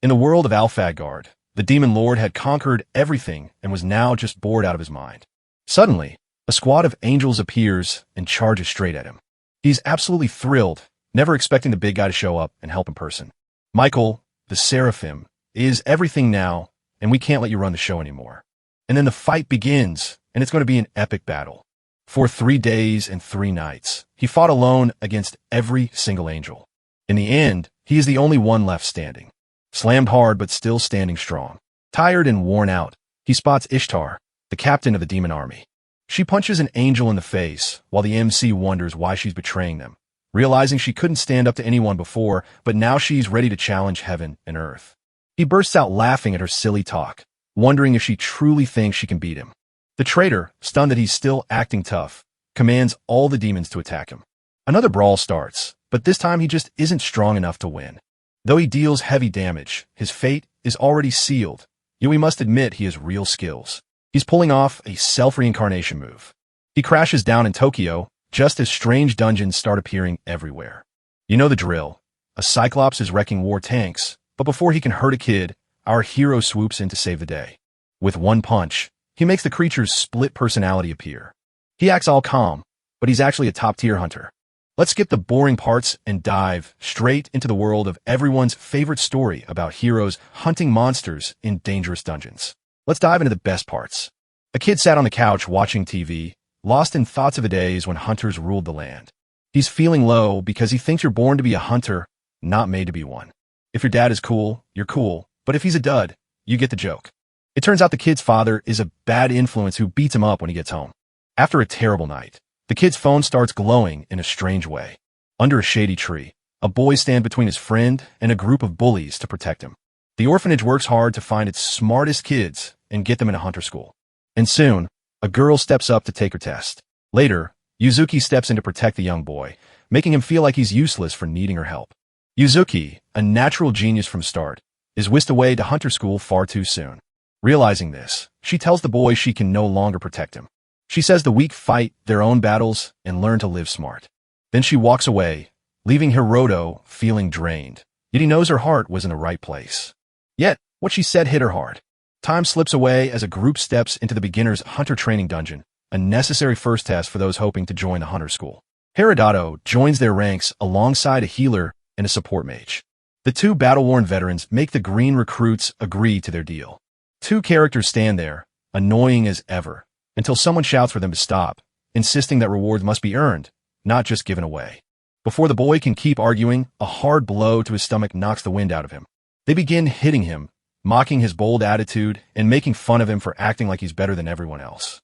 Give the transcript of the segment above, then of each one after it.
In the world of Alphagard, the demon lord had conquered everything and was now just bored out of his mind. Suddenly, a squad of angels appears and charges straight at him. He's absolutely thrilled, never expecting the big guy to show up and help in person. Michael, the Seraphim, is everything now, and we can't let you run the show anymore. And then the fight begins, and it's going to be an epic battle. For 3 days and 3 nights, he fought alone against every single angel. In the end, he is the only one left standing. Slammed hard but still standing strong. Tired and worn out, he spots Ishtar, the captain of the demon army. She punches an angel in the face, while the MC wonders why she's betraying them, realizing she couldn't stand up to anyone before, but now she's ready to challenge heaven and earth. He bursts out laughing at her silly talk, wondering if she truly thinks she can beat him. The traitor, stunned that he's still acting tough, commands all the demons to attack him. Another brawl starts, but this time he just isn't strong enough to win. Though he deals heavy damage, his fate is already sealed, yet we must admit he has real skills. He's pulling off a self-reincarnation move. He crashes down in Tokyo, just as strange dungeons start appearing everywhere. You know the drill. A Cyclops is wrecking war tanks, but before he can hurt a kid, our hero swoops in to save the day. With one punch, he makes the creature's split personality appear. He acts all calm, but he's actually a top-tier hunter. Let's skip the boring parts and dive straight into the world of everyone's favorite story about heroes hunting monsters in dangerous dungeons. Let's dive into the best parts. A kid sat on the couch watching TV, lost in thoughts of the days when hunters ruled the land. He's feeling low because he thinks you're born to be a hunter, not made to be one. If your dad is cool, you're cool, but if he's a dud, you get the joke. It turns out the kid's father is a bad influence who beats him up when he gets home. After a terrible night, the kid's phone starts glowing in a strange way. Under a shady tree, a boy stands between his friend and a group of bullies to protect him. The orphanage works hard to find its smartest kids and get them in a hunter school. And soon, a girl steps up to take her test. Later, Yuzuki steps in to protect the young boy, making him feel like he's useless for needing her help. Yuzuki, a natural genius from start, is whisked away to hunter school far too soon. Realizing this, she tells the boy she can no longer protect him. She says the weak fight their own battles and learn to live smart. Then she walks away, leaving Hiroto feeling drained, yet he knows her heart was in the right place. Yet, what she said hit her hard. Time slips away as a group steps into the beginner's hunter training dungeon, a necessary first test for those hoping to join the hunter school. Herodoto joins their ranks alongside a healer and a support mage. The 2 battle-worn veterans make the green recruits agree to their deal. 2 characters stand there, annoying as ever, until someone shouts for them to stop, insisting that rewards must be earned, not just given away. Before the boy can keep arguing, a hard blow to his stomach knocks the wind out of him. They begin hitting him, mocking his bold attitude and making fun of him for acting like he's better than everyone else.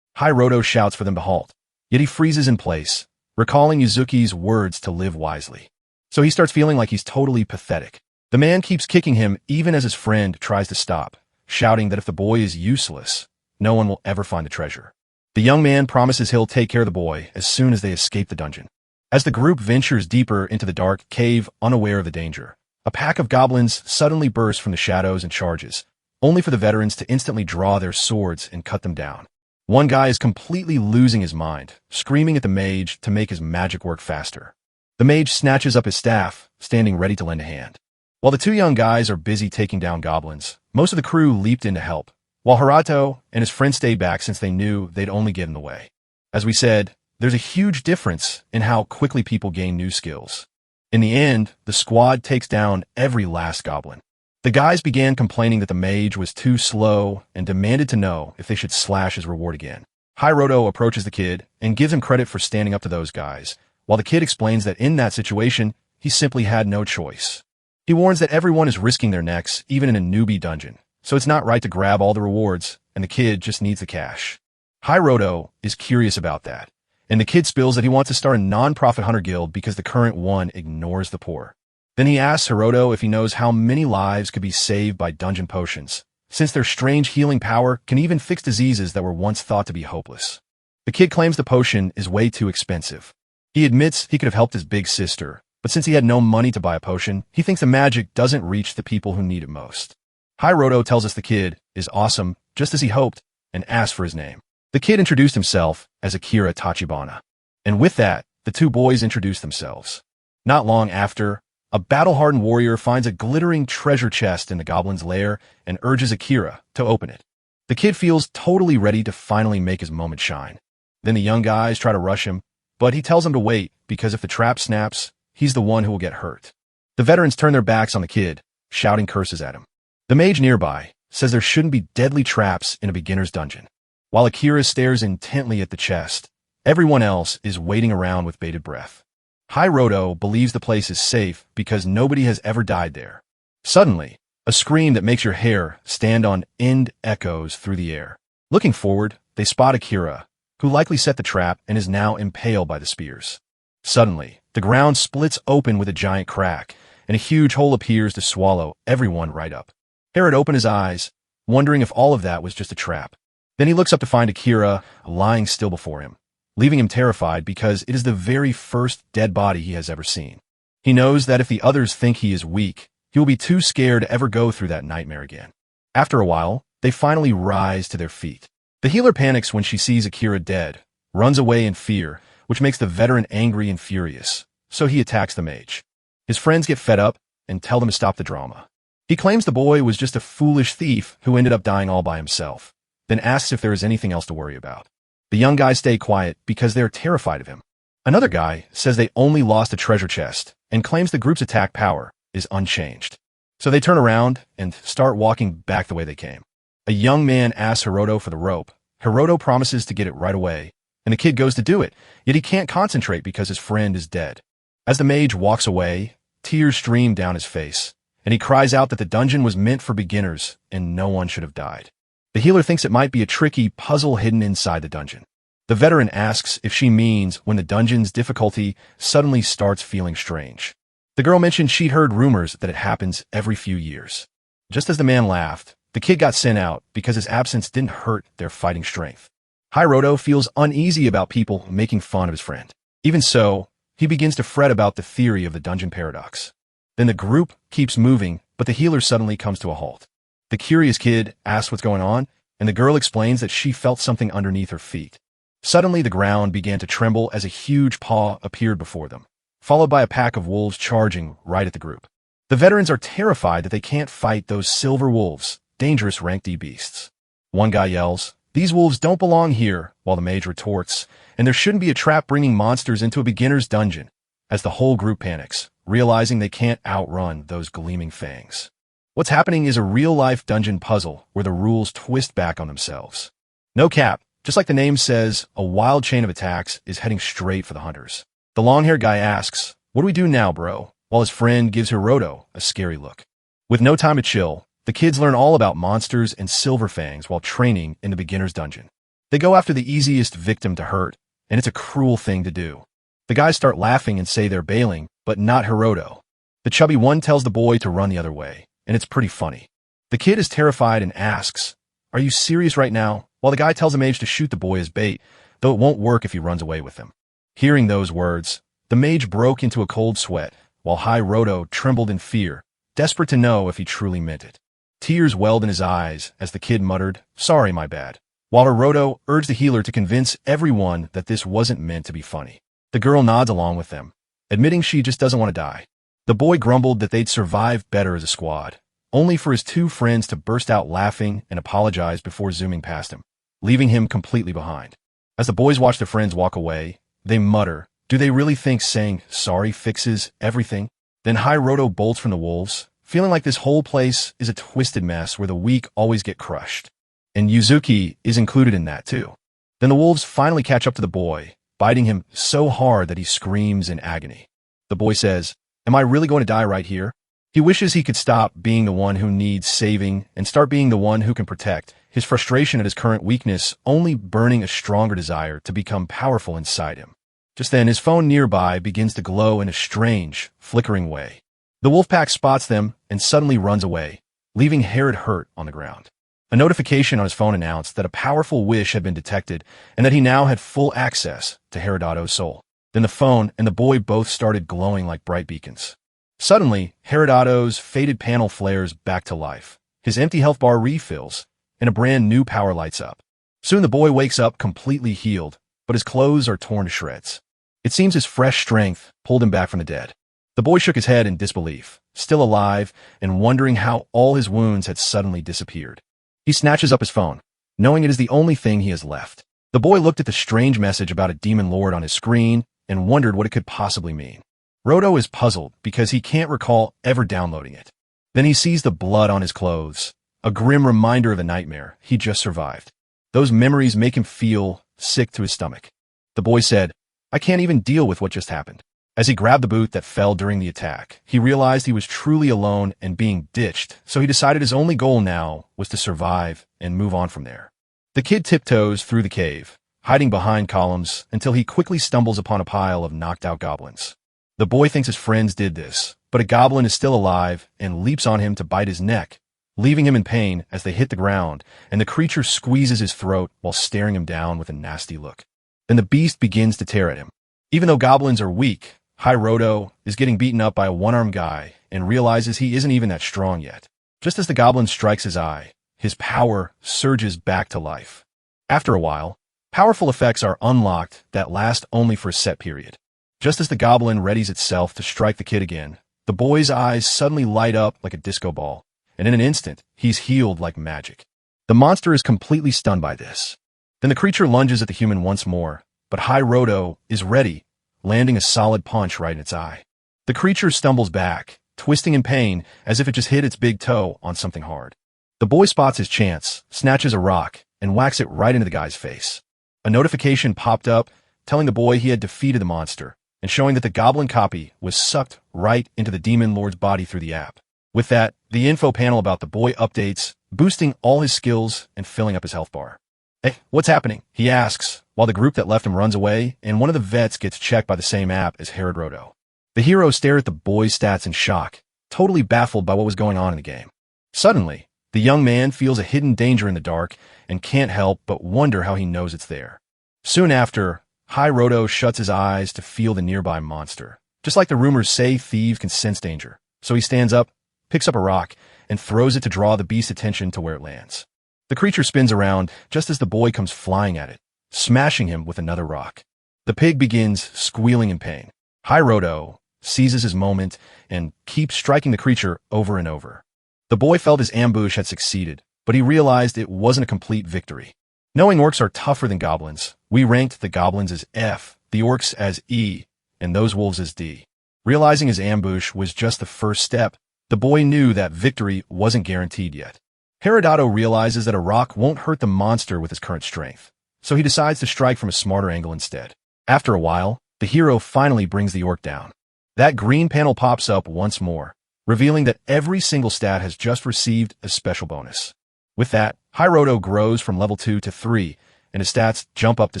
Hiroto shouts for them to halt, yet he freezes in place, recalling Yuzuki's words to live wisely. So he starts feeling like he's totally pathetic. The man keeps kicking him even as his friend tries to stop, shouting that if the boy is useless, no one will ever find the treasure. The young man promises he'll take care of the boy as soon as they escape the dungeon. As the group ventures deeper into the dark cave, unaware of the danger, a pack of goblins suddenly bursts from the shadows and charges, only for the veterans to instantly draw their swords and cut them down. One guy is completely losing his mind, screaming at the mage to make his magic work faster. The mage snatches up his staff, standing ready to lend a hand. While the 2 young guys are busy taking down goblins, most of the crew leaped in to help, while Hirato and his friend stayed back since they knew they'd only get in the way. As we said, there's a huge difference in how quickly people gain new skills. In the end, the squad takes down every last goblin. The guys began complaining that the mage was too slow and demanded to know if they should slash his reward again. Hiroto approaches the kid and gives him credit for standing up to those guys, while the kid explains that in that situation, he simply had no choice. He warns that everyone is risking their necks, even in a newbie dungeon, so it's not right to grab all the rewards, and the kid just needs the cash. Hiroto is curious about that, and the kid spills that he wants to start a non-profit hunter guild because the current one ignores the poor. Then he asks Hiroto if he knows how many lives could be saved by dungeon potions, since their strange healing power can even fix diseases that were once thought to be hopeless. The kid claims the potion is way too expensive. He admits he could have helped his big sister, but since he had no money to buy a potion, he thinks the magic doesn't reach the people who need it most. Hiroto tells us the kid is awesome, just as he hoped, and asks for his name. The kid introduced himself as Akira Tachibana. And with that, the 2 boys introduced themselves. Not long after, A battle-hardened warrior finds a glittering treasure chest in the goblin's lair and urges Akira to open it. The kid feels totally ready to finally make his moment shine. Then the young guys try to rush him, but he tells them to wait because if the trap snaps, he's the one who will get hurt. The veterans turn their backs on the kid, shouting curses at him. The mage nearby says there shouldn't be deadly traps in a beginner's dungeon. While Akira stares intently at the chest, everyone else is waiting around with bated breath. Hiroto believes the place is safe because nobody has ever died there. Suddenly, a scream that makes your hair stand on end echoes through the air. Looking forward, they spot Akira, who likely set the trap and is now impaled by the spears. Suddenly, the ground splits open with a giant crack, and a huge hole appears to swallow everyone right up. Herod opened his eyes, wondering if all of that was just a trap. Then he looks up to find Akira lying still before him, leaving him terrified because it is the very first dead body he has ever seen. He knows that if the others think he is weak, he will be too scared to ever go through that nightmare again. After a while, they finally rise to their feet. The healer panics when she sees Akira dead, runs away in fear, which makes the veteran angry and furious, so he attacks the mage. His friends get fed up and tell them to stop the drama. He claims the boy was just a foolish thief who ended up dying all by himself, then asks if there is anything else to worry about. The young guys stay quiet because they are terrified of him. Another guy says they only lost a treasure chest and claims the group's attack power is unchanged. So they turn around and start walking back the way they came. A young man asks Hiroto for the rope. Hiroto promises to get it right away, and the kid goes to do it, yet he can't concentrate because his friend is dead. As the mage walks away, tears stream down his face, and he cries out that the dungeon was meant for beginners and no one should have died. The healer thinks it might be a tricky puzzle hidden inside the dungeon. The veteran asks if she means when the dungeon's difficulty suddenly starts feeling strange. The girl mentioned she'd heard rumors that it happens every few years. Just as the man laughed, the kid got sent out because his absence didn't hurt their fighting strength. Hiroto feels uneasy about people making fun of his friend. Even so, he begins to fret about the theory of the dungeon paradox. Then the group keeps moving, but the healer suddenly comes to a halt. The curious kid asks what's going on, and the girl explains that she felt something underneath her feet. Suddenly, the ground began to tremble as a huge paw appeared before them, followed by a pack of wolves charging right at the group. The veterans are terrified that they can't fight those silver wolves, dangerous rank D beasts. One guy yells, "These wolves don't belong here," while the mage retorts, "And there shouldn't be a trap bringing monsters into a beginner's dungeon," as the whole group panics, realizing they can't outrun those gleaming fangs. What's happening is a real-life dungeon puzzle where the rules twist back on themselves. No cap, just like the name says, a wild chain of attacks is heading straight for the hunters. The long-haired guy asks, "What do we do now, bro?" while his friend gives Hiroto a scary look. With no time to chill, the kids learn all about monsters and silver fangs while training in the beginner's dungeon. They go after the easiest victim to hurt, and it's a cruel thing to do. The guys start laughing and say they're bailing, but not Hiroto. The chubby one tells the boy to run the other way, and it's pretty funny. The kid is terrified and asks, "Are you serious right now?" while the guy tells the mage to shoot the boy as bait, though it won't work if he runs away with him. Hearing those words, the mage broke into a cold sweat, while Hiroto trembled in fear, desperate to know if he truly meant it. Tears welled in his eyes as the kid muttered, "Sorry, my bad," while Hiroto urged the healer to convince everyone that this wasn't meant to be funny. The girl nods along with them, admitting she just doesn't want to die. The boy grumbled that they'd survive better as a squad, only for his two friends to burst out laughing and apologize before zooming past him, leaving him completely behind. As the boys watch their friends walk away, they mutter, do they really think saying sorry fixes everything? Then Hiroto bolts from the wolves, feeling like this whole place is a twisted mess where the weak always get crushed. And Yuzuki is included in that too. Then the wolves finally catch up to the boy, biting him so hard that he screams in agony. The boy says, "Am I really going to die right here?" He wishes he could stop being the one who needs saving and start being the one who can protect, his frustration at his current weakness only burning a stronger desire to become powerful inside him. Just then, his phone nearby begins to glow in a strange, flickering way. The wolf pack spots them and suddenly runs away, leaving Herod hurt on the ground. A notification on his phone announced that a powerful wish had been detected and that he now had full access to Herodato's soul. Then the phone and the boy both started glowing like bright beacons. Suddenly, Herodato's faded panel flares back to life. His empty health bar refills, and a brand new power lights up. Soon the boy wakes up completely healed, but his clothes are torn to shreds. It seems his fresh strength pulled him back from the dead. The boy shook his head in disbelief, still alive and wondering how all his wounds had suddenly disappeared. He snatches up his phone, knowing it is the only thing he has left. The boy looked at the strange message about a demon lord on his screen and wondered what it could possibly mean. Roto is puzzled because he can't recall ever downloading it. Then he sees the blood on his clothes, a grim reminder of the nightmare he just survived. Those memories make him feel sick to his stomach. The boy said, "I can't even deal with what just happened." As he grabbed the boot that fell during the attack, he realized he was truly alone and being ditched, so he decided his only goal now was to survive and move on from there. The kid tiptoes through the cave, hiding behind columns until he quickly stumbles upon a pile of knocked-out goblins. The boy thinks his friends did this, but a goblin is still alive and leaps on him to bite his neck, leaving him in pain as they hit the ground, and the creature squeezes his throat while staring him down with a nasty look. Then the beast begins to tear at him. Even though goblins are weak, Roto is getting beaten up by a one-armed guy and realizes he isn't even that strong yet. Just as the goblin strikes his eye, his power surges back to life. After a while, powerful effects are unlocked that last only for a set period. Just as the goblin readies itself to strike the kid again, the boy's eyes suddenly light up like a disco ball, and in an instant, he's healed like magic. The monster is completely stunned by this. Then the creature lunges at the human once more, but Roto is ready, landing a solid punch right in its eye. The creature stumbles back, twisting in pain as if it just hit its big toe on something hard. The boy spots his chance, snatches a rock, and whacks it right into the guy's face. A notification popped up, telling the boy he had defeated the monster, and showing that the goblin copy was sucked right into the demon lord's body through the app. With that, the info panel about the boy updates, boosting all his skills and filling up his health bar. "Hey, what's happening?" he asks, while the group that left him runs away, and one of the vets gets checked by the same app as Roto. The hero stared at the boy's stats in shock, totally baffled by what was going on in the game. Suddenly, the young man feels a hidden danger in the dark and can't help but wonder how he knows it's there. Soon after, Roto shuts his eyes to feel the nearby monster. Just like the rumors say, thieves can sense danger. So he stands up, picks up a rock, and throws it to draw the beast's attention to where it lands. The creature spins around just as the boy comes flying at it, smashing him with another rock. The pig begins squealing in pain. Roto seizes his moment and keeps striking the creature over and over. The boy felt his ambush had succeeded, but he realized it wasn't a complete victory. Knowing orcs are tougher than goblins, we ranked the goblins as F, the orcs as E, and those wolves as D. Realizing his ambush was just the first step, the boy knew that victory wasn't guaranteed yet. Herodoto realizes that a rock won't hurt the monster with his current strength, so he decides to strike from a smarter angle instead. After a while, the hero finally brings the orc down. That green panel pops up once more, revealing that every single stat has just received a special bonus. With that, Roto grows from level 2 to 3, and his stats jump up to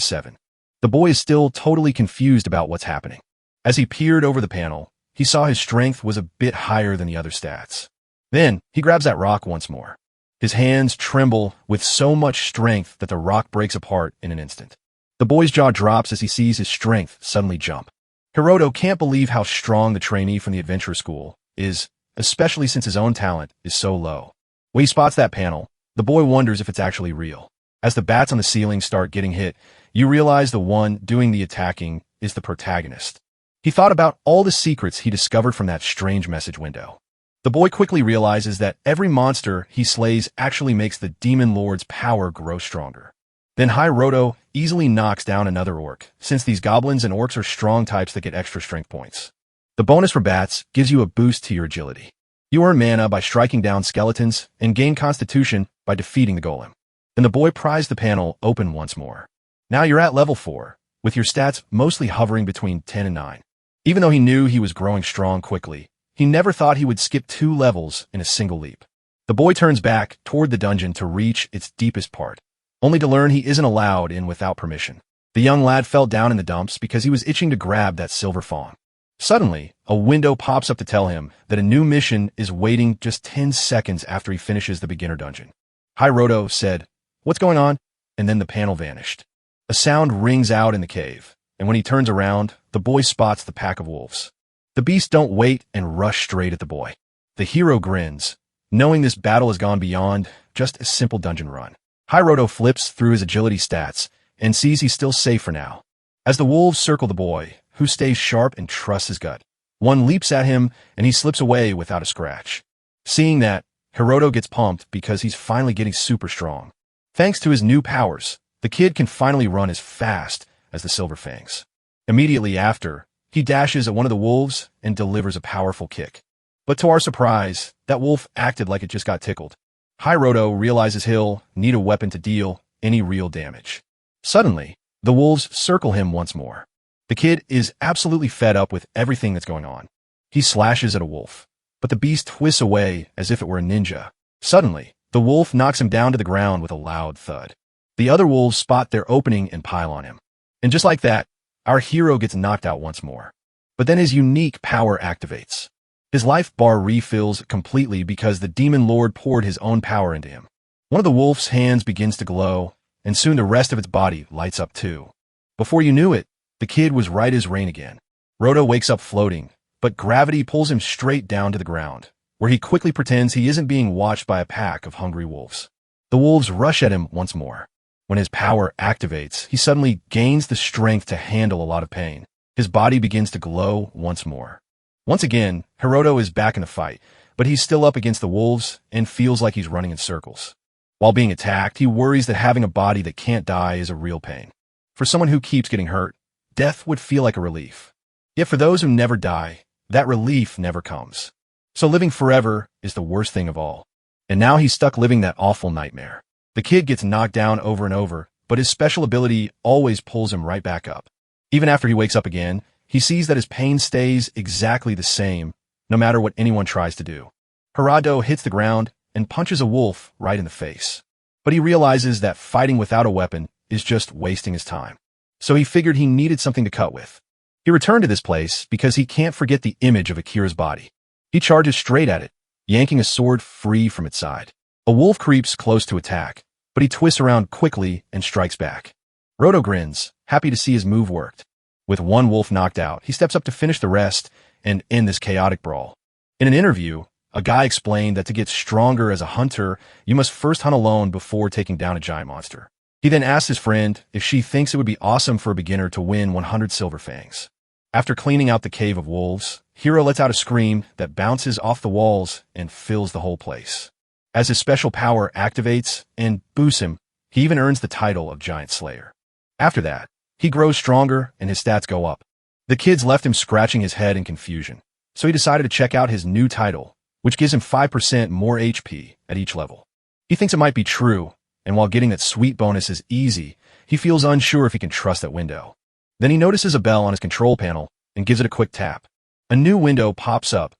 7. The boy is still totally confused about what's happening. As he peered over the panel, he saw his strength was a bit higher than the other stats. Then, he grabs that rock once more. His hands tremble with so much strength that the rock breaks apart in an instant. The boy's jaw drops as he sees his strength suddenly jump. Roto can't believe how strong the trainee from the adventure school is, especially since his own talent is so low. When he spots that panel, the boy wonders if it's actually real. As the bats on the ceiling start getting hit, you realize the one doing the attacking is the protagonist. He thought about all the secrets he discovered from that strange message window. The boy quickly realizes that every monster he slays actually makes the demon lord's power grow stronger. Then Roto easily knocks down another orc, since these goblins and orcs are strong types that get extra strength points. The bonus for bats gives you a boost to your agility. You earn mana by striking down skeletons and gain constitution by defeating the golem. Then the boy pries the panel open once more. Now you're at level 4, with your stats mostly hovering between 10 and 9. Even though he knew he was growing strong quickly, he never thought he would skip 2 levels in a single leap. The boy turns back toward the dungeon to reach its deepest part, only to learn he isn't allowed in without permission. The young lad fell down in the dumps because he was itching to grab that silver fawn. Suddenly, a window pops up to tell him that a new mission is waiting just 10 seconds after he finishes the beginner dungeon. Roto said, "What's going on?" And then the panel vanished. A sound rings out in the cave, and when he turns around, the boy spots the pack of wolves. The beasts don't wait and rush straight at the boy. The hero grins, knowing this battle has gone beyond just a simple dungeon run. Roto flips through his agility stats and sees he's still safe for now. As the wolves circle the boy, who stays sharp and trusts his gut, One leaps at him, and he slips away without a scratch. Seeing that, Hiroto gets pumped because he's finally getting super strong. Thanks to his new powers, the kid can finally run as fast as the Silver Fangs. Immediately after, he dashes at one of the wolves and delivers a powerful kick. But to our surprise, that wolf acted like it just got tickled. Hiroto realizes he'll need a weapon to deal any real damage. Suddenly, the wolves circle him once more. The kid is absolutely fed up with everything that's going on. He slashes at a wolf, but the beast twists away as if it were a ninja. Suddenly, the wolf knocks him down to the ground with a loud thud. The other wolves spot their opening and pile on him. And just like that, our hero gets knocked out once more. But then his unique power activates. His life bar refills completely because the demon lord poured his own power into him. One of the wolf's hands begins to glow, and soon the rest of its body lights up too. Before you knew it, the kid was right as rain again. Roto wakes up floating, but gravity pulls him straight down to the ground, where he quickly pretends he isn't being watched by a pack of hungry wolves. The wolves rush at him once more. When his power activates, he suddenly gains the strength to handle a lot of pain. His body begins to glow once more. Once again, Hiroto is back in the fight, but he's still up against the wolves and feels like he's running in circles. While being attacked, he worries that having a body that can't die is a real pain. For someone who keeps getting hurt, death would feel like a relief. Yet for those who never die, that relief never comes. So living forever is the worst thing of all. And now he's stuck living that awful nightmare. The kid gets knocked down over and over, but his special ability always pulls him right back up. Even after he wakes up again, he sees that his pain stays exactly the same, no matter what anyone tries to do. Hiroto hits the ground and punches a wolf right in the face. But he realizes that fighting without a weapon is just wasting his time. So he figured he needed something to cut with. He returned to this place because he can't forget the image of Akira's body. He charges straight at it, yanking a sword free from its side. A wolf creeps close to attack, but he twists around quickly and strikes back. Roto grins, happy to see his move worked. With one wolf knocked out, he steps up to finish the rest and end this chaotic brawl. In an interview, a guy explained that to get stronger as a hunter, you must first hunt alone before taking down a giant monster. He then asks his friend if she thinks it would be awesome for a beginner to win 100 silver fangs. After cleaning out the cave of wolves, Hiro lets out a scream that bounces off the walls and fills the whole place. As his special power activates and boosts him, he even earns the title of Giant Slayer. After that, he grows stronger and his stats go up. The kids left him scratching his head in confusion, so he decided to check out his new title, which gives him 5% more HP at each level. He thinks it might be true, and while getting that sweet bonus is easy, he feels unsure if he can trust that window. Then he notices a bell on his control panel and gives it a quick tap. A new window pops up,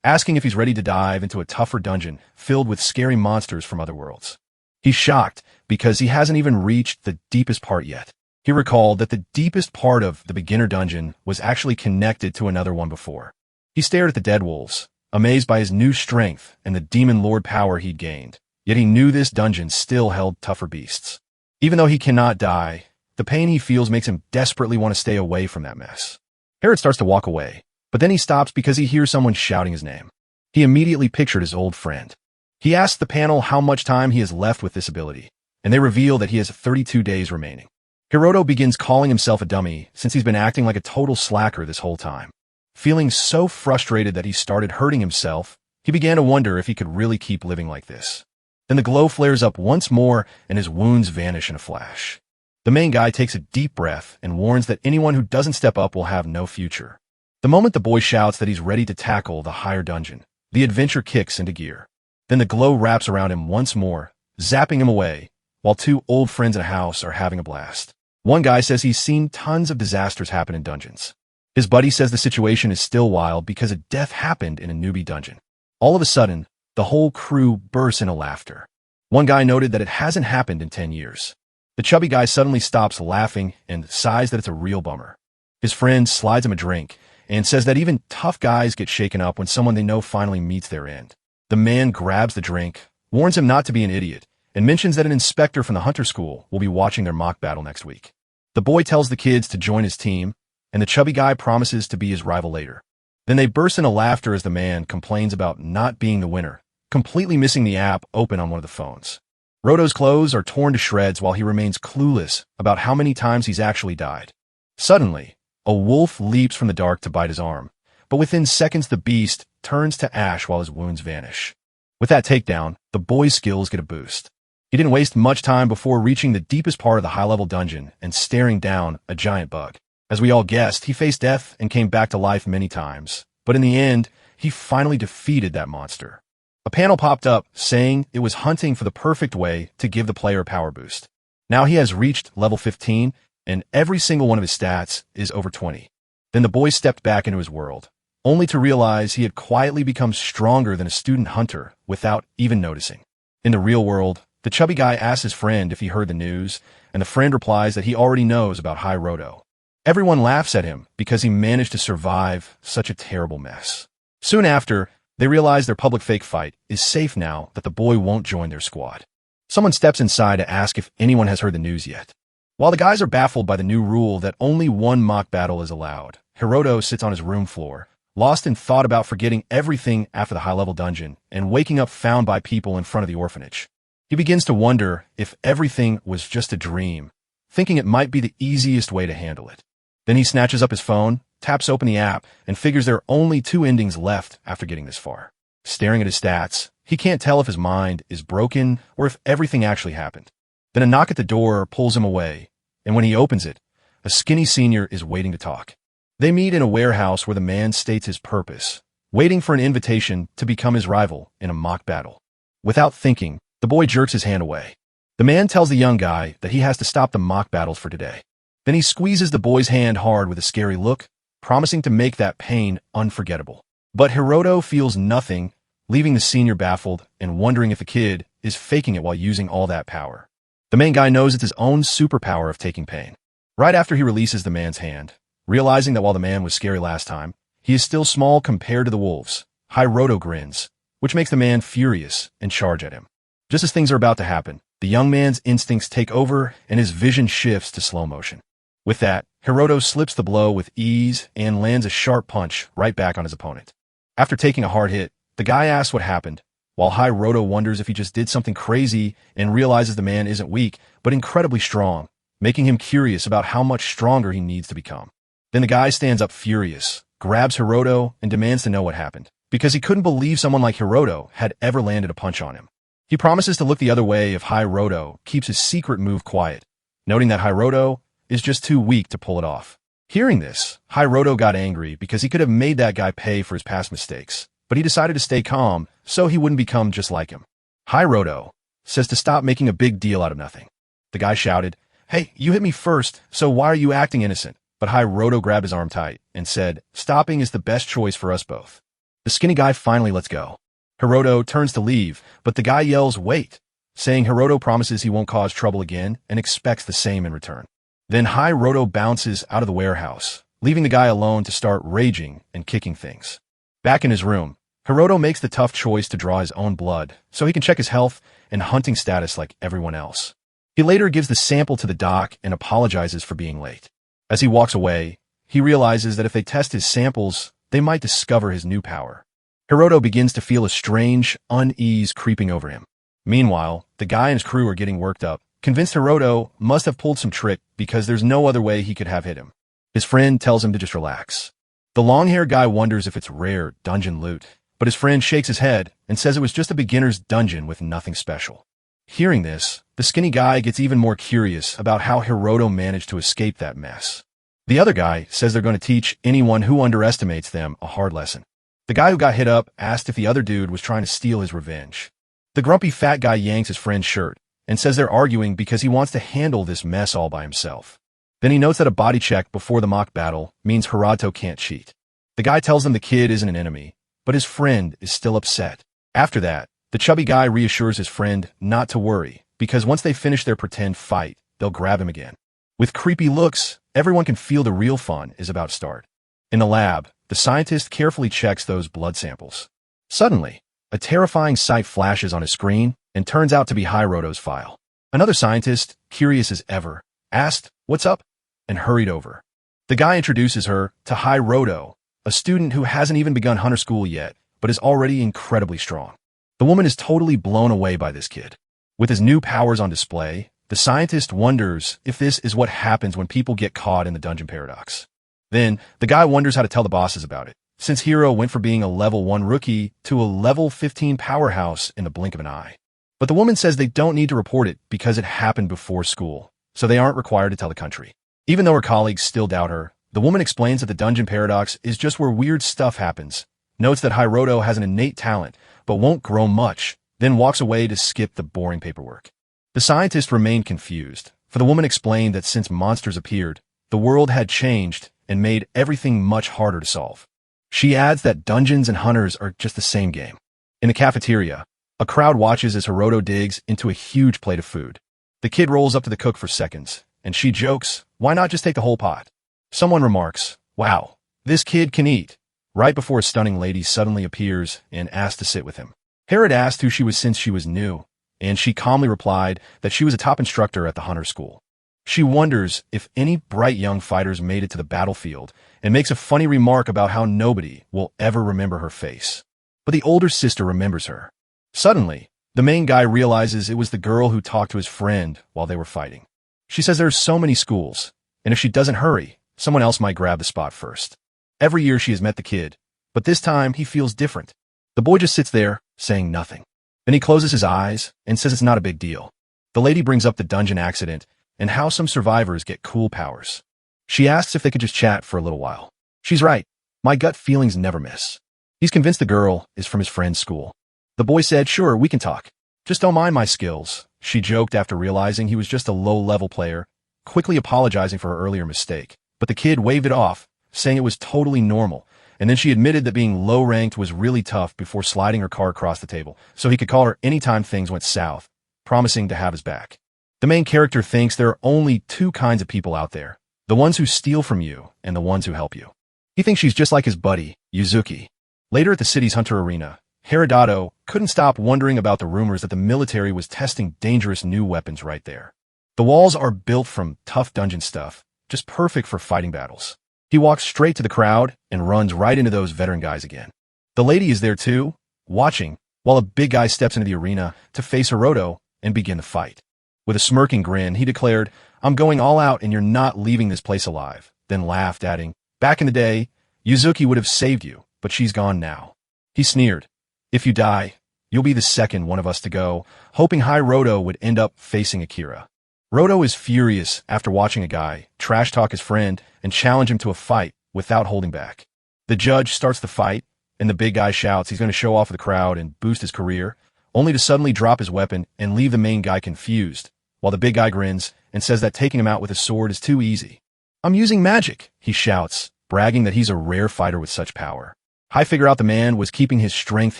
asking if he's ready to dive into a tougher dungeon filled with scary monsters from other worlds. He's shocked because he hasn't even reached the deepest part yet. He recalled that the deepest part of the beginner dungeon was actually connected to another one before. He stared at the dead wolves, amazed by his new strength and the demon lord power he'd gained. Yet he knew this dungeon still held tougher beasts. Even though he cannot die, the pain he feels makes him desperately want to stay away from that mess. Herod starts to walk away, but then he stops because he hears someone shouting his name. He immediately pictured his old friend. He asks the panel how much time he has left with this ability, and they reveal that he has 32 days remaining. Hiroto begins calling himself a dummy since he's been acting like a total slacker this whole time. Feeling so frustrated that he started hurting himself, he began to wonder if he could really keep living like this. Then the glow flares up once more and his wounds vanish in a flash. The main guy takes a deep breath and warns that anyone who doesn't step up will have no future. The moment the boy shouts that he's ready to tackle the higher dungeon, the adventure kicks into gear. Then the glow wraps around him once more, zapping him away, while two old friends in a house are having a blast. One guy says he's seen tons of disasters happen in dungeons. His buddy says the situation is still wild because a death happened in a newbie dungeon. All of a sudden, the whole crew bursts into laughter. One guy noted that it hasn't happened in 10 years. The chubby guy suddenly stops laughing and sighs that it's a real bummer. His friend slides him a drink and says that even tough guys get shaken up when someone they know finally meets their end. The man grabs the drink, warns him not to be an idiot, and mentions that an inspector from the hunter school will be watching their mock battle next week. The boy tells the kids to join his team, and the chubby guy promises to be his rival later. Then they burst into laughter as the man complains about not being the winner, completely missing the app open on one of the phones. Roto's clothes are torn to shreds while he remains clueless about how many times he's actually died. Suddenly, a wolf leaps from the dark to bite his arm, but within seconds the beast turns to ash while his wounds vanish. With that takedown, the boy's skills get a boost. He didn't waste much time before reaching the deepest part of the high-level dungeon and staring down a giant bug. As we all guessed, he faced death and came back to life many times, but in the end, he finally defeated that monster. A panel popped up saying it was hunting for the perfect way to give the player a power boost. Now he has reached level 15, and every single one of his stats is over 20. Then the boy stepped back into his world, only to realize he had quietly become stronger than a student hunter without even noticing. In the real world, the chubby guy asks his friend if he heard the news, and the friend replies that he already knows about Hiroto. Everyone laughs at him because he managed to survive such a terrible mess. Soon after, they realize their public fake fight is safe now that the boy won't join their squad. Someone steps inside to ask if anyone has heard the news yet. While the guys are baffled by the new rule that only one mock battle is allowed, Hiroto sits on his room floor, lost in thought about forgetting everything after the high-level dungeon and waking up found by people in front of the orphanage. He begins to wonder if everything was just a dream, thinking it might be the easiest way to handle it. Then he snatches up his phone, taps open the app, and figures there are only 2 endings left after getting this far. Staring at his stats, he can't tell if his mind is broken or if everything actually happened. Then a knock at the door pulls him away, and when he opens it, a skinny senior is waiting to talk. They meet in a warehouse where the man states his purpose, waiting for an invitation to become his rival in a mock battle. Without thinking, the boy jerks his hand away. The man tells the young guy that he has to stop the mock battles for today. Then he squeezes the boy's hand hard with a scary look, promising to make that pain unforgettable. But Hiroto feels nothing, leaving the senior baffled and wondering if the kid is faking it while using all that power. The main guy knows it's his own superpower of taking pain. Right after he releases the man's hand, realizing that while the man was scary last time, he is still small compared to the wolves, Hiroto grins, which makes the man furious and charge at him. Just as things are about to happen, the young man's instincts take over and his vision shifts to slow motion. With that, Hiroto slips the blow with ease and lands a sharp punch right back on his opponent. After taking a hard hit, the guy asks what happened, while Hiroto wonders if he just did something crazy and realizes the man isn't weak, but incredibly strong, making him curious about how much stronger he needs to become. Then the guy stands up furious, grabs Hiroto, and demands to know what happened, because he couldn't believe someone like Hiroto had ever landed a punch on him. He promises to look the other way if Hiroto keeps his secret move quiet, noting that Hiroto is just too weak to pull it off. Hearing this, Hiroto got angry because he could have made that guy pay for his past mistakes, but he decided to stay calm so he wouldn't become just like him. Hiroto says to stop making a big deal out of nothing. The guy shouted, "Hey, you hit me first, so why are you acting innocent?" But Hiroto grabbed his arm tight and said, "Stopping is the best choice for us both." The skinny guy finally lets go. Hiroto turns to leave, but the guy yells, "Wait," saying Hiroto promises he won't cause trouble again and expects the same in return. Then Hiroto bounces out of the warehouse, leaving the guy alone to start raging and kicking things. Back in his room, Hiroto makes the tough choice to draw his own blood so he can check his health and hunting status like everyone else. He later gives the sample to the doc and apologizes for being late. As he walks away, he realizes that if they test his samples, they might discover his new power. Hiroto begins to feel a strange unease creeping over him. Meanwhile, the guy and his crew are getting worked up, convinced Hiroto must have pulled some trick because there's no other way he could have hit him. His friend tells him to just relax. The long-haired guy wonders if it's rare dungeon loot, but his friend shakes his head and says it was just a beginner's dungeon with nothing special. Hearing this, the skinny guy gets even more curious about how Hiroto managed to escape that mess. The other guy says they're going to teach anyone who underestimates them a hard lesson. The guy who got hit up asked if the other dude was trying to steal his revenge. The grumpy fat guy yanks his friend's shirt and says they're arguing because he wants to handle this mess all by himself. Then he notes that a body check before the mock battle means Hiroto can't cheat. The guy tells them the kid isn't an enemy, but his friend is still upset. After that, the chubby guy reassures his friend not to worry, because once they finish their pretend fight, they'll grab him again. With creepy looks, everyone can feel the real fun is about to start. In the lab, the scientist carefully checks those blood samples. Suddenly, a terrifying sight flashes on his screen and turns out to be Hiroto's file. Another scientist, curious as ever, asked, "What's up?" and hurried over. The guy introduces her to Hiroto, a student who hasn't even begun hunter school yet, but is already incredibly strong. The woman is totally blown away by this kid. With his new powers on display, the scientist wonders if this is what happens when people get caught in the dungeon paradox. Then, the guy wonders how to tell the bosses about it, since Hiro went from being a level 1 rookie to a level 15 powerhouse in the blink of an eye. But the woman says they don't need to report it because it happened before school, so they aren't required to tell the country. Even though her colleagues still doubt her, the woman explains that the dungeon paradox is just where weird stuff happens, notes that Hiroto has an innate talent, but won't grow much, then walks away to skip the boring paperwork. The scientist remained confused, for the woman explained that since monsters appeared, the world had changed and made everything much harder to solve. She adds that dungeons and hunters are just the same game. In the cafeteria, a crowd watches as Hiroto digs into a huge plate of food. The kid rolls up to the cook for seconds, and she jokes, "Why not just take the whole pot?" Someone remarks, "Wow, this kid can eat," right before a stunning lady suddenly appears and asks to sit with him. Herod asked who she was since she was new, and she calmly replied that she was a top instructor at the hunter school. She wonders if any bright young fighters made it to the battlefield and makes a funny remark about how nobody will ever remember her face. But the older sister remembers her. Suddenly, the main guy realizes it was the girl who talked to his friend while they were fighting. She says there are so many schools, and if she doesn't hurry, someone else might grab the spot first. Every year she has met the kid, but this time he feels different. The boy just sits there, saying nothing. Then he closes his eyes and says it's not a big deal. The lady brings up the dungeon accident and how some survivors get cool powers. She asks if they could just chat for a little while. She's right. My gut feelings never miss. He's convinced the girl is from his friend's school. The boy said, "Sure, we can talk. Just don't mind my skills," she joked after realizing he was just a low-level player, quickly apologizing for her earlier mistake. But the kid waved it off, saying it was totally normal, and then she admitted that being low-ranked was really tough before sliding her car across the table, so he could call her anytime things went south, promising to have his back. The main character thinks there are only two kinds of people out there, the ones who steal from you and the ones who help you. He thinks she's just like his buddy, Yuzuki. Later at the city's hunter arena, Herodato couldn't stop wondering about the rumors that the military was testing dangerous new weapons right there. The walls are built from tough dungeon stuff, just perfect for fighting battles. He walks straight to the crowd and runs right into those veteran guys again. The lady is there too, watching, while a big guy steps into the arena to face Hiroto and begin the fight. With a smirking grin, he declared, "I'm going all out and you're not leaving this place alive," then laughed, adding, "Back in the day, Yuzuki would have saved you, but she's gone now." He sneered, "If you die, you'll be the second one of us to go," hoping Hiroto would end up facing Akira. Roto is furious after watching a guy trash-talk his friend and challenge him to a fight without holding back. The judge starts the fight, and the big guy shouts he's going to show off the crowd and boost his career, only to suddenly drop his weapon and leave the main guy confused, while the big guy grins and says that taking him out with a sword is too easy. "I'm using magic," he shouts, bragging that he's a rare fighter with such power. I figure out the man was keeping his strength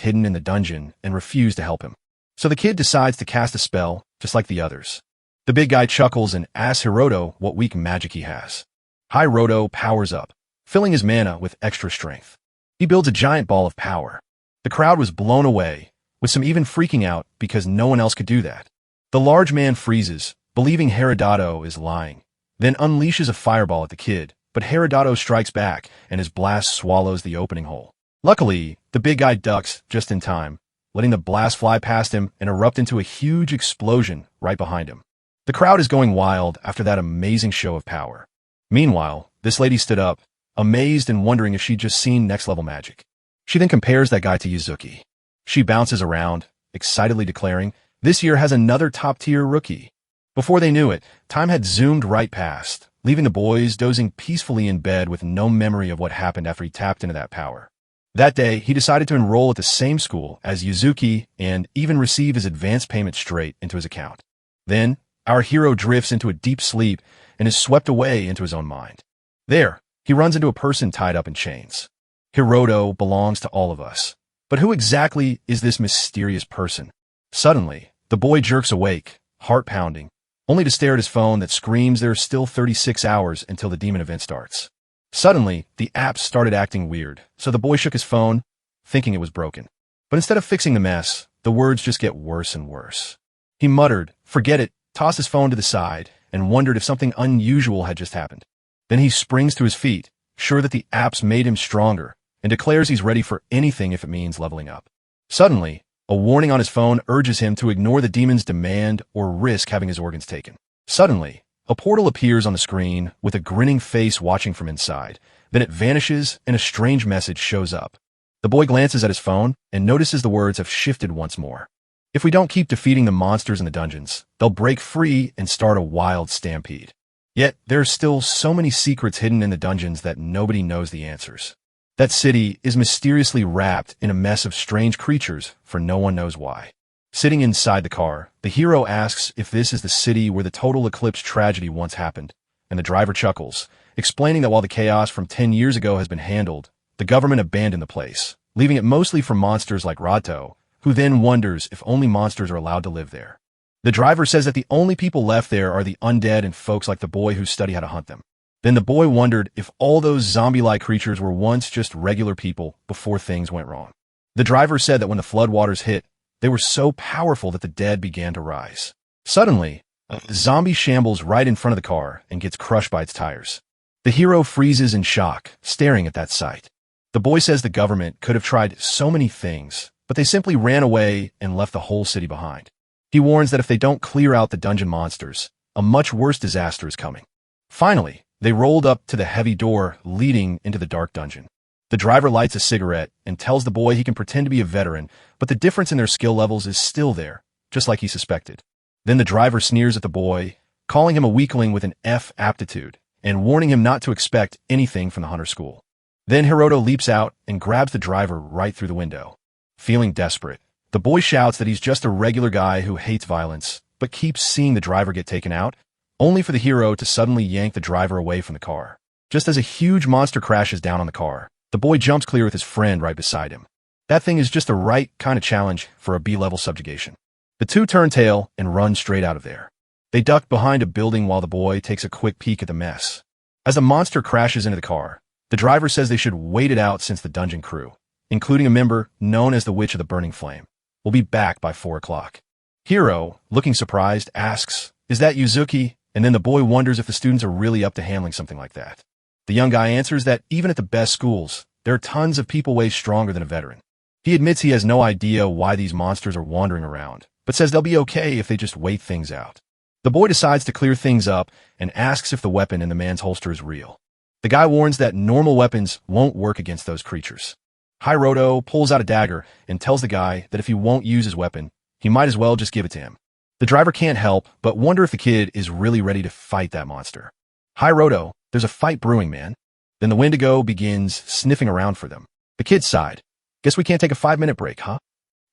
hidden in the dungeon and refused to help him. So the kid decides to cast a spell, just like the others. The big guy chuckles and asks Hiroto what weak magic he has. Hiroto powers up, filling his mana with extra strength. He builds a giant ball of power. The crowd was blown away, with some even freaking out because no one else could do that. The large man freezes, believing Herodato is lying, then unleashes a fireball at the kid, but Herodato strikes back and his blast swallows the opening hole. Luckily, the big guy ducks just in time, letting the blast fly past him and erupt into a huge explosion right behind him. The crowd is going wild after that amazing show of power. Meanwhile, this lady stood up, amazed and wondering if she'd just seen next-level magic. She then compares that guy to Yuzuki. She bounces around, excitedly declaring, "This year has another top-tier rookie." Before they knew it, time had zoomed right past, leaving the boys dozing peacefully in bed with no memory of what happened after he tapped into that power. That day, he decided to enroll at the same school as Yuzuki and even receive his advance payment straight into his account. Then, our hero drifts into a deep sleep and is swept away into his own mind. There, he runs into a person tied up in chains. Hiroto belongs to all of us. But who exactly is this mysterious person? Suddenly, the boy jerks awake, heart pounding, only to stare at his phone that screams there are still 36 hours until the demon event starts. Suddenly, the app started acting weird, so the boy shook his phone, thinking it was broken. But instead of fixing the mess, the words just get worse and worse. He muttered, "Forget it," tossed his phone to the side, and wondered if something unusual had just happened. Then he springs to his feet, sure that the app's made him stronger, and declares he's ready for anything if it means leveling up. Suddenly, a warning on his phone urges him to ignore the demon's demand or risk having his organs taken. Suddenly, a portal appears on the screen with a grinning face watching from inside, Then it vanishes and a strange message shows up. The boy glances at his phone and notices the words have shifted once more. If we don't keep defeating the monsters in the dungeons, they'll break free and start a wild stampede. Yet, there are still so many secrets hidden in the dungeons that nobody knows the answers. That city is mysteriously wrapped in a mess of strange creatures for no one knows why. Sitting inside the car, the hero asks if this is the city where the total eclipse tragedy once happened, and the driver chuckles, explaining that while the chaos from 10 years ago has been handled, the government abandoned the place, leaving it mostly for monsters like Rato, who then wonders if only monsters are allowed to live there. The driver says that the only people left there are the undead and folks like the boy who study how to hunt them. Then the boy wondered if all those zombie-like creatures were once just regular people before things went wrong. The driver said that when the floodwaters hit, they were so powerful that the dead began to rise. Suddenly, a zombie shambles right in front of the car and gets crushed by its tires. The hero freezes in shock, staring at that sight. The boy says the government could have tried so many things, but they simply ran away and left the whole city behind. He warns that if they don't clear out the dungeon monsters, a much worse disaster is coming. Finally, they rolled up to the heavy door leading into the dark dungeon. The driver lights a cigarette and tells the boy he can pretend to be a veteran, but the difference in their skill levels is still there, just like he suspected. Then the driver sneers at the boy, calling him a weakling with an F aptitude, and warning him not to expect anything from the hunter school. Then Hiroto leaps out and grabs the driver right through the window. Feeling desperate, the boy shouts that he's just a regular guy who hates violence, but keeps seeing the driver get taken out, only for the hero to suddenly yank the driver away from the car. Just as a huge monster crashes down on the car, the boy jumps clear with his friend right beside him. That thing is just the right kind of challenge for a B-level subjugation. The two turn tail and run straight out of there. They duck behind a building while the boy takes a quick peek at the mess. As the monster crashes into the car, the driver says they should wait it out since the dungeon crew, including a member known as the Witch of the Burning Flame, will be back by 4 o'clock. Hiro, looking surprised, asks, "Is that Yuzuki?" And then the boy wonders if the students are really up to handling something like that. The young guy answers that even at the best schools, there are tons of people way stronger than a veteran. He admits he has no idea why these monsters are wandering around, but says they'll be okay if they just wait things out. The boy decides to clear things up and asks if the weapon in the man's holster is real. The guy warns that normal weapons won't work against those creatures. Hiroto pulls out a dagger and tells the guy that if he won't use his weapon, he might as well just give it to him. The driver can't help but wonder if the kid is really ready to fight that monster. Hiroto, there's a fight brewing, man. Then the Wendigo begins sniffing around for them. The kid sighed. Guess we can't take a 5-minute break, huh?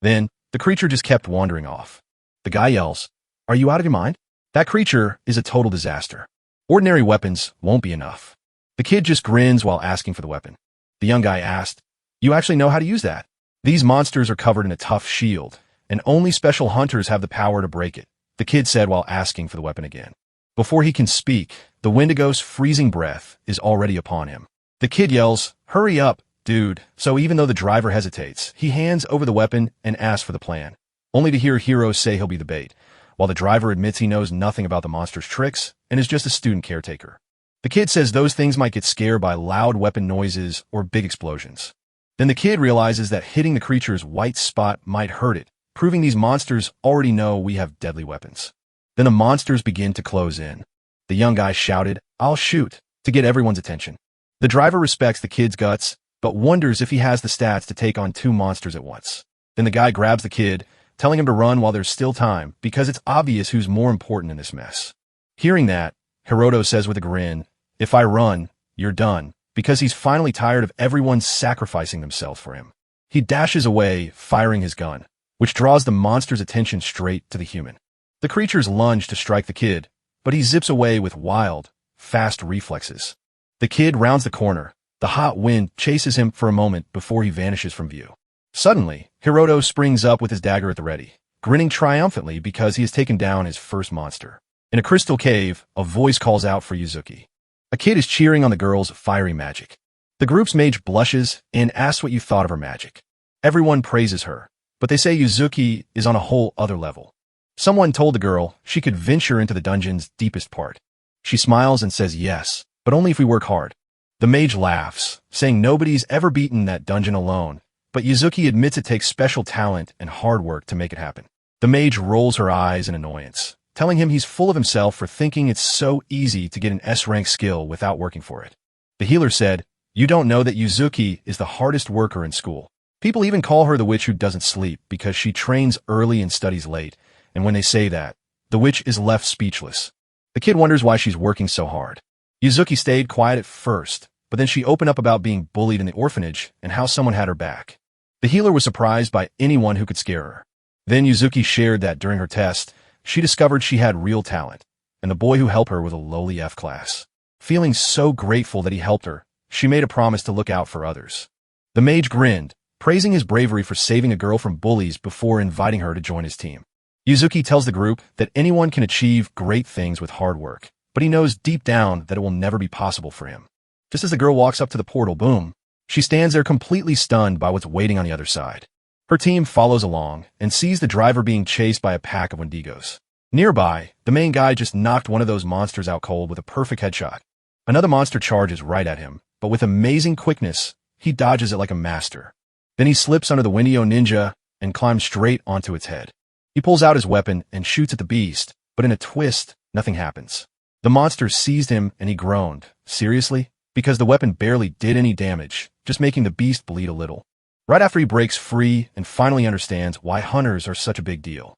Then, the creature just kept wandering off. The guy yells, "Are you out of your mind? That creature is a total disaster. Ordinary weapons won't be enough." The kid just grins while asking for the weapon. The young guy asked, "You actually know how to use that?" "These monsters are covered in a tough shield, and only special hunters have the power to break it," the kid said while asking for the weapon again. Before he can speak, the Wendigo's freezing breath is already upon him. The kid yells, "Hurry up, dude." So even though the driver hesitates, he hands over the weapon and asks for the plan, only to hear Hiro say he'll be the bait, while the driver admits he knows nothing about the monster's tricks and is just a student caretaker. The kid says those things might get scared by loud weapon noises or big explosions. Then the kid realizes that hitting the creature's white spot might hurt it, proving these monsters already know we have deadly weapons. Then the monsters begin to close in. The young guy shouted, "I'll shoot," to get everyone's attention. The driver respects the kid's guts, but wonders if he has the stats to take on 2 monsters at once. Then the guy grabs the kid, telling him to run while there's still time, because it's obvious who's more important in this mess. Hearing that, Hiroto says with a grin, "If I run, you're done," because he's finally tired of everyone sacrificing themselves for him. He dashes away, firing his gun, which draws the monster's attention straight to the human. The creatures lunge to strike the kid, but he zips away with wild, fast reflexes. The kid rounds the corner. The hot wind chases him for a moment before he vanishes from view. Suddenly, Hiroto springs up with his dagger at the ready, grinning triumphantly because he has taken down his first monster. In a crystal cave, a voice calls out for Yuzuki. A kid is cheering on the girl's fiery magic. The group's mage blushes and asks what you thought of her magic. Everyone praises her, but they say Yuzuki is on a whole other level. Someone told the girl she could venture into the dungeon's deepest part. She smiles and says yes, but only if we work hard. The mage laughs, saying nobody's ever beaten that dungeon alone, but Yuzuki admits it takes special talent and hard work to make it happen. The mage rolls her eyes in annoyance, telling him he's full of himself for thinking it's so easy to get an S-rank skill without working for it. The healer said, You don't know that Yuzuki is the hardest worker in school. People even call her the witch who doesn't sleep because she trains early and studies late, and when they say that, the witch is left speechless. The kid wonders why she's working so hard. Yuzuki stayed quiet at first, but then she opened up about being bullied in the orphanage and how someone had her back. The healer was surprised by anyone who could scare her. Then Yuzuki shared that during her test, she discovered she had real talent, and the boy who helped her was a lowly F class. Feeling so grateful that he helped her, she made a promise to look out for others. The mage grinned, praising his bravery for saving a girl from bullies before inviting her to join his team. Yuzuki tells the group that anyone can achieve great things with hard work, but he knows deep down that it will never be possible for him. Just as the girl walks up to the portal, boom, she stands there completely stunned by what's waiting on the other side. Her team follows along and sees the driver being chased by a pack of Wendigos. Nearby, the main guy just knocked one of those monsters out cold with a perfect headshot. Another monster charges right at him, but with amazing quickness, he dodges it like a master. Then he slips under the Wendigo ninja and climbs straight onto its head. He pulls out his weapon and shoots at the beast, but in a twist, nothing happens. The monster seized him and he groaned. Seriously? Because the weapon barely did any damage, just making the beast bleed a little. Right after he breaks free and finally understands why hunters are such a big deal.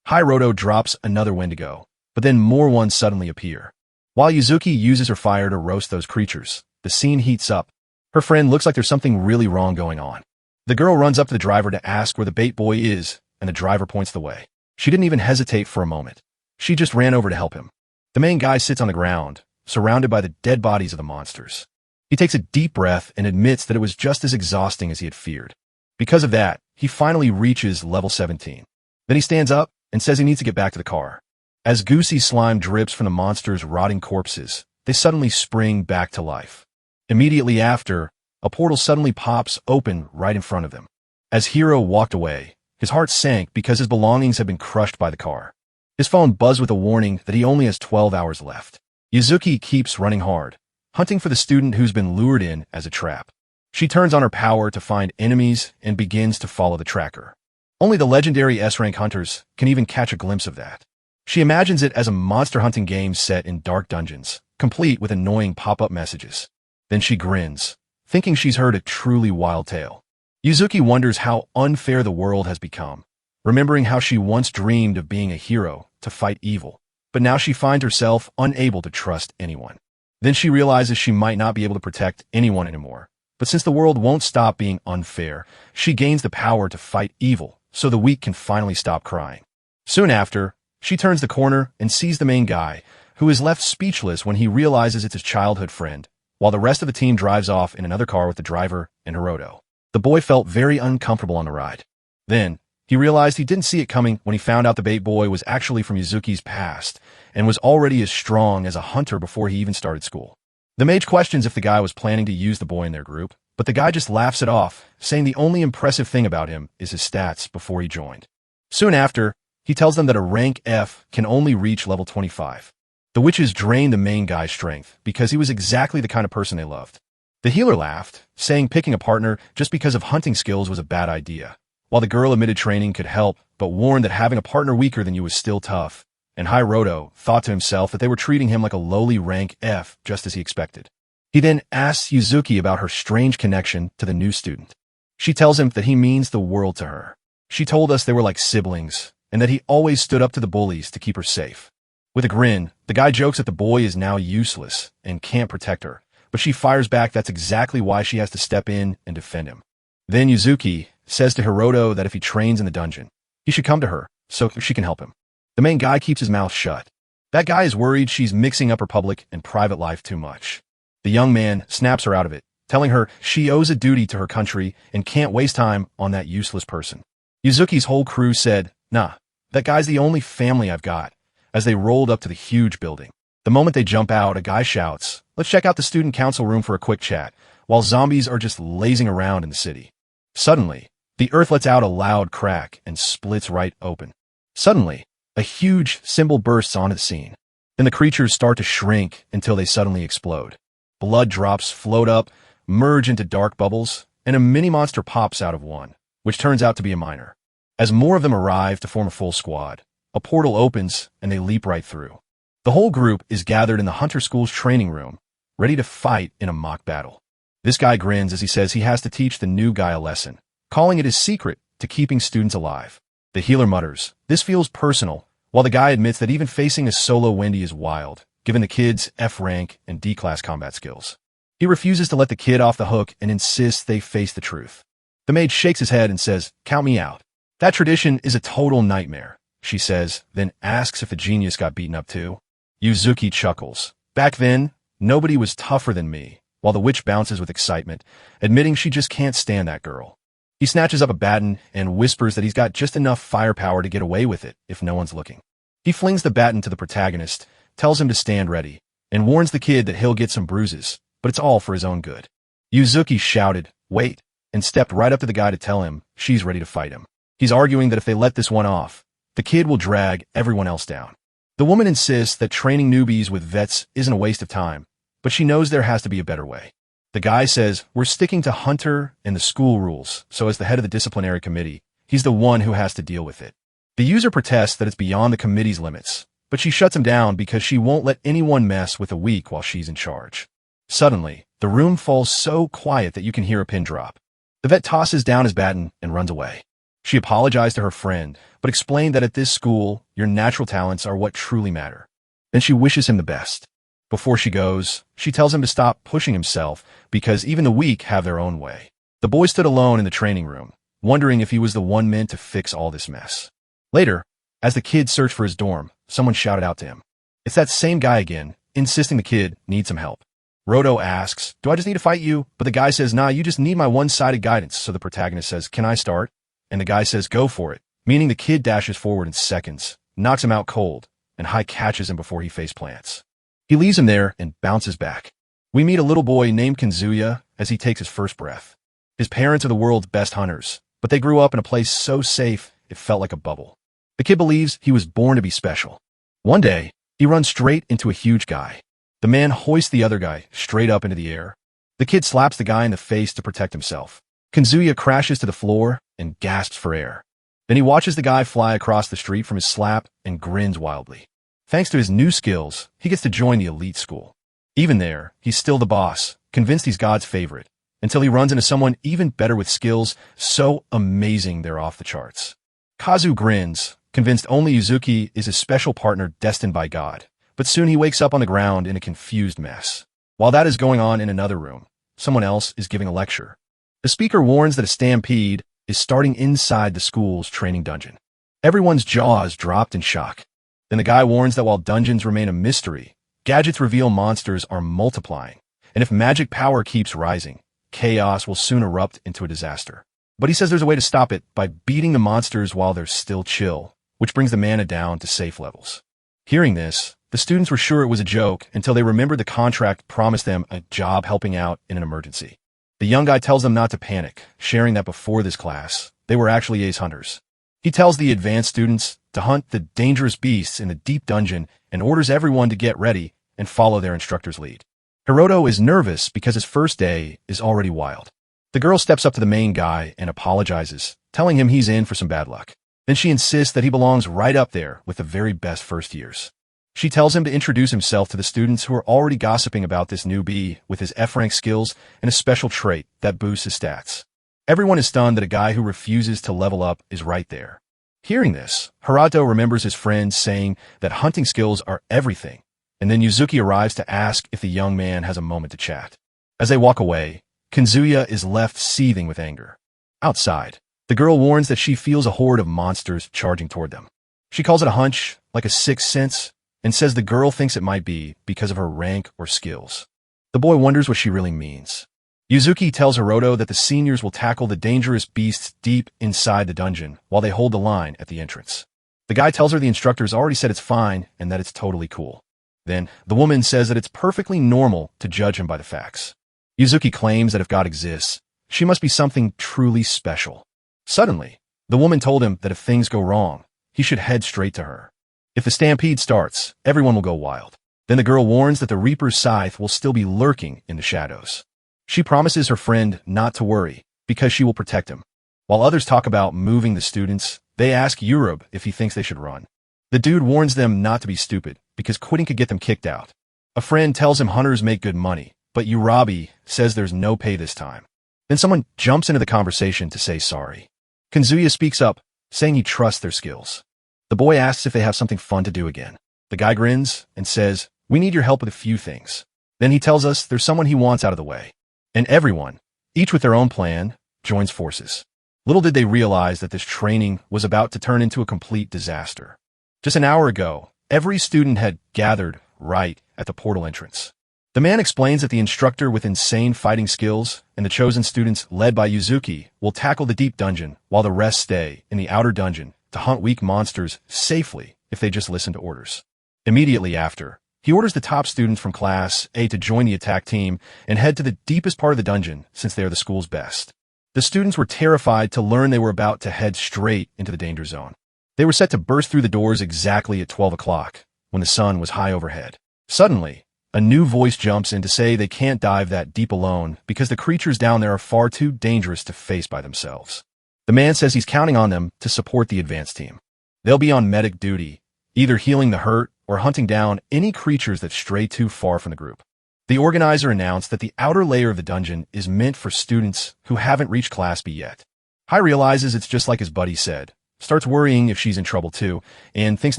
Hiroto drops another Wendigo, but then more ones suddenly appear. While Yuzuki uses her fire to roast those creatures, the scene heats up. Her friend looks like there's something really wrong going on. The girl runs up to the driver to ask where the bait boy is, and the driver points the way. She didn't even hesitate for a moment. She just ran over to help him. The main guy sits on the ground, surrounded by the dead bodies of the monsters. He takes a deep breath and admits that it was just as exhausting as he had feared. Because of that, he finally reaches level 17. Then he stands up and says he needs to get back to the car. As goosey slime drips from the monsters' rotting corpses, they suddenly spring back to life. Immediately after, a portal suddenly pops open right in front of them. As Hiro walked away, his heart sank because his belongings had been crushed by the car. His phone buzzed with a warning that he only has 12 hours left. Yuzuki keeps running hard, hunting for the student who's been lured in as a trap. She turns on her power to find enemies and begins to follow the tracker. Only the legendary S-rank hunters can even catch a glimpse of that. She imagines it as a monster hunting game set in dark dungeons, complete with annoying pop-up messages. Then she grins, thinking she's heard a truly wild tale. Yuzuki wonders how unfair the world has become, remembering how she once dreamed of being a hero to fight evil, but now she finds herself unable to trust anyone. Then she realizes she might not be able to protect anyone anymore, but since the world won't stop being unfair, she gains the power to fight evil so the weak can finally stop crying. Soon after, she turns the corner and sees the main guy, who is left speechless when he realizes it's his childhood friend, while the rest of the team drives off in another car with the driver and Hiroto. The boy felt very uncomfortable on the ride. Then, he realized he didn't see it coming when he found out the bait boy was actually from Yuzuki's past and was already as strong as a hunter before he even started school. The mage questions if the guy was planning to use the boy in their group, but the guy just laughs it off, saying the only impressive thing about him is his stats before he joined. Soon after, he tells them that a rank F can only reach level 25. The witches drained the main guy's strength because he was exactly the kind of person they loved. The healer laughed, saying picking a partner just because of hunting skills was a bad idea, while the girl admitted training could help, but warned that having a partner weaker than you was still tough, and Hiroto thought to himself that they were treating him like a lowly rank F just as he expected. He then asks Yuzuki about her strange connection to the new student. She tells him that he means the world to her. She told us they were like siblings, and that he always stood up to the bullies to keep her safe. With a grin, the guy jokes that the boy is now useless and can't protect her, but she fires back that's exactly why she has to step in and defend him. Then Yuzuki says to Hiroto that if he trains in the dungeon, he should come to her so she can help him. The main guy keeps his mouth shut. That guy is worried she's mixing up her public and private life too much. The young man snaps her out of it, telling her she owes a duty to her country and can't waste time on that useless person. Yuzuki's whole crew said, "Nah, that guy's the only family I've got," as they rolled up to the huge building. The moment they jump out, a guy shouts, "Let's check out the student council room for a quick chat," while zombies are just lazing around in the city. Suddenly, the earth lets out a loud crack and splits right open. Suddenly, a huge symbol bursts onto the scene. Then the creatures start to shrink until they suddenly explode. Blood drops float up, merge into dark bubbles, and a mini-monster pops out of one, which turns out to be a miner. As more of them arrive to form a full squad, a portal opens and they leap right through. The whole group is gathered in the Hunter School's training room, ready to fight in a mock battle. This guy grins as he says he has to teach the new guy a lesson, calling it his secret to keeping students alive. The healer mutters, "This feels personal," while the guy admits that even facing a solo Wendy is wild, given the kid's F rank and D-class combat skills. He refuses to let the kid off the hook and insists they face the truth. The maid shakes his head and says, "Count me out." "That tradition is a total nightmare," she says, then asks if the genius got beaten up too. Yuzuki chuckles. "Back then, nobody was tougher than me," while the witch bounces with excitement, admitting she just can't stand that girl. He snatches up a baton and whispers that he's got just enough firepower to get away with it if no one's looking. He flings the baton to the protagonist, tells him to stand ready, and warns the kid that he'll get some bruises, but it's all for his own good. Yuzuki shouted, "Wait," and stepped right up to the guy to tell him she's ready to fight him. He's arguing that if they let this one off, the kid will drag everyone else down. The woman insists that training newbies with vets isn't a waste of time, but she knows there has to be a better way. The guy says, "We're sticking to Hunter and the school rules, so as the head of the disciplinary committee, he's the one who has to deal with it." The user protests that it's beyond the committee's limits, but she shuts him down because she won't let anyone mess with the weak while she's in charge. Suddenly, the room falls so quiet that you can hear a pin drop. The vet tosses down his baton and runs away. She apologized to her friend, but explained that at this school, your natural talents are what truly matter. Then she wishes him the best. Before she goes, she tells him to stop pushing himself because even the weak have their own way. The boy stood alone in the training room, wondering if he was the one meant to fix all this mess. Later, as the kid searched for his dorm, someone shouted out to him. It's that same guy again, insisting the kid needs some help. Roto asks, "Do I just need to fight you?" But the guy says, "Nah, you just need my one-sided guidance." So the protagonist says, "Can I start?" And the guy says, "Go for it," meaning the kid dashes forward in seconds, knocks him out cold, and Hai catches him before he face plants. He leaves him there and bounces back. We meet a little boy named Kanzuya as he takes his first breath. His parents are the world's best hunters, but they grew up in a place so safe it felt like a bubble. The kid believes he was born to be special. One day, he runs straight into a huge guy. The man hoists the other guy straight up into the air. The kid slaps the guy in the face to protect himself. Kanzuya crashes to the floor and gasps for air. Then he watches the guy fly across the street from his slap and grins wildly. Thanks to his new skills, he gets to join the elite school. Even there, he's still the boss, convinced he's God's favorite, until he runs into someone even better with skills so amazing they're off the charts. Kazu grins, convinced only Yuzuki is his special partner destined by God, but soon he wakes up on the ground in a confused mess. While that is going on in another room, someone else is giving a lecture. The speaker warns that a stampede is starting inside the school's training dungeon. Everyone's jaws dropped in shock. Then the guy warns that while dungeons remain a mystery, gadgets reveal monsters are multiplying, and if magic power keeps rising, chaos will soon erupt into a disaster. But he says there's a way to stop it by beating the monsters while they're still chill, which brings the mana down to safe levels. Hearing this, the students were sure it was a joke until they remembered the contract promised them a job helping out in an emergency. The young guy tells them not to panic, sharing that before this class, they were actually ace hunters. He tells the advanced students to hunt the dangerous beasts in the deep dungeon and orders everyone to get ready and follow their instructor's lead. Hiroto is nervous because his first day is already wild. The girl steps up to the main guy and apologizes, telling him he's in for some bad luck. Then she insists that he belongs right up there with the very best first years. She tells him to introduce himself to the students who are already gossiping about this newbie with his F-rank skills and a special trait that boosts his stats. Everyone is stunned that a guy who refuses to level up is right there. Hearing this, Hiroto remembers his friend saying that hunting skills are everything, and then Yuzuki arrives to ask if the young man has a moment to chat. As they walk away, Kanzuya is left seething with anger. Outside, the girl warns that she feels a horde of monsters charging toward them. She calls it a hunch, like a sixth sense, and says the girl thinks it might be because of her rank or skills. The boy wonders what she really means. Yuzuki tells Hiroto that the seniors will tackle the dangerous beasts deep inside the dungeon while they hold the line at the entrance. The guy tells her the instructor's already said it's fine and that it's totally cool. Then, the woman says that it's perfectly normal to judge him by the facts. Yuzuki claims that if God exists, she must be something truly special. Suddenly, the woman told him that if things go wrong, he should head straight to her. If the stampede starts, everyone will go wild. Then the girl warns that the Reaper's scythe will still be lurking in the shadows. She promises her friend not to worry, because she will protect him. While others talk about moving the students, they ask Yurub if he thinks they should run. The dude warns them not to be stupid, because quitting could get them kicked out. A friend tells him hunters make good money, but Urabi says there's no pay this time. Then someone jumps into the conversation to say sorry. Kanzuya speaks up, saying he trusts their skills. The boy asks if they have something fun to do again. The guy grins and says, "We need your help with a few things." Then he tells us there's someone he wants out of the way. And everyone, each with their own plan, joins forces. Little did they realize that this training was about to turn into a complete disaster. Just an hour ago, every student had gathered right at the portal entrance. The man explains that the instructor with insane fighting skills and the chosen students led by Yuzuki will tackle the deep dungeon while the rest stay in the outer dungeon to hunt weak monsters safely if they just listen to orders. Immediately after, he orders the top students from Class A to join the attack team and head to the deepest part of the dungeon since they are the school's best. The students were terrified to learn they were about to head straight into the danger zone. They were set to burst through the doors exactly at 12 o'clock when the sun was high overhead. Suddenly, a new voice jumps in to say they can't dive that deep alone because the creatures down there are far too dangerous to face by themselves. The man says he's counting on them to support the advance team. They'll be on medic duty, either healing the hurt or hunting down any creatures that stray too far from the group. The organizer announced that the outer layer of the dungeon is meant for students who haven't reached Class B yet. Hai realizes it's just like his buddy said, starts worrying if she's in trouble too, and thinks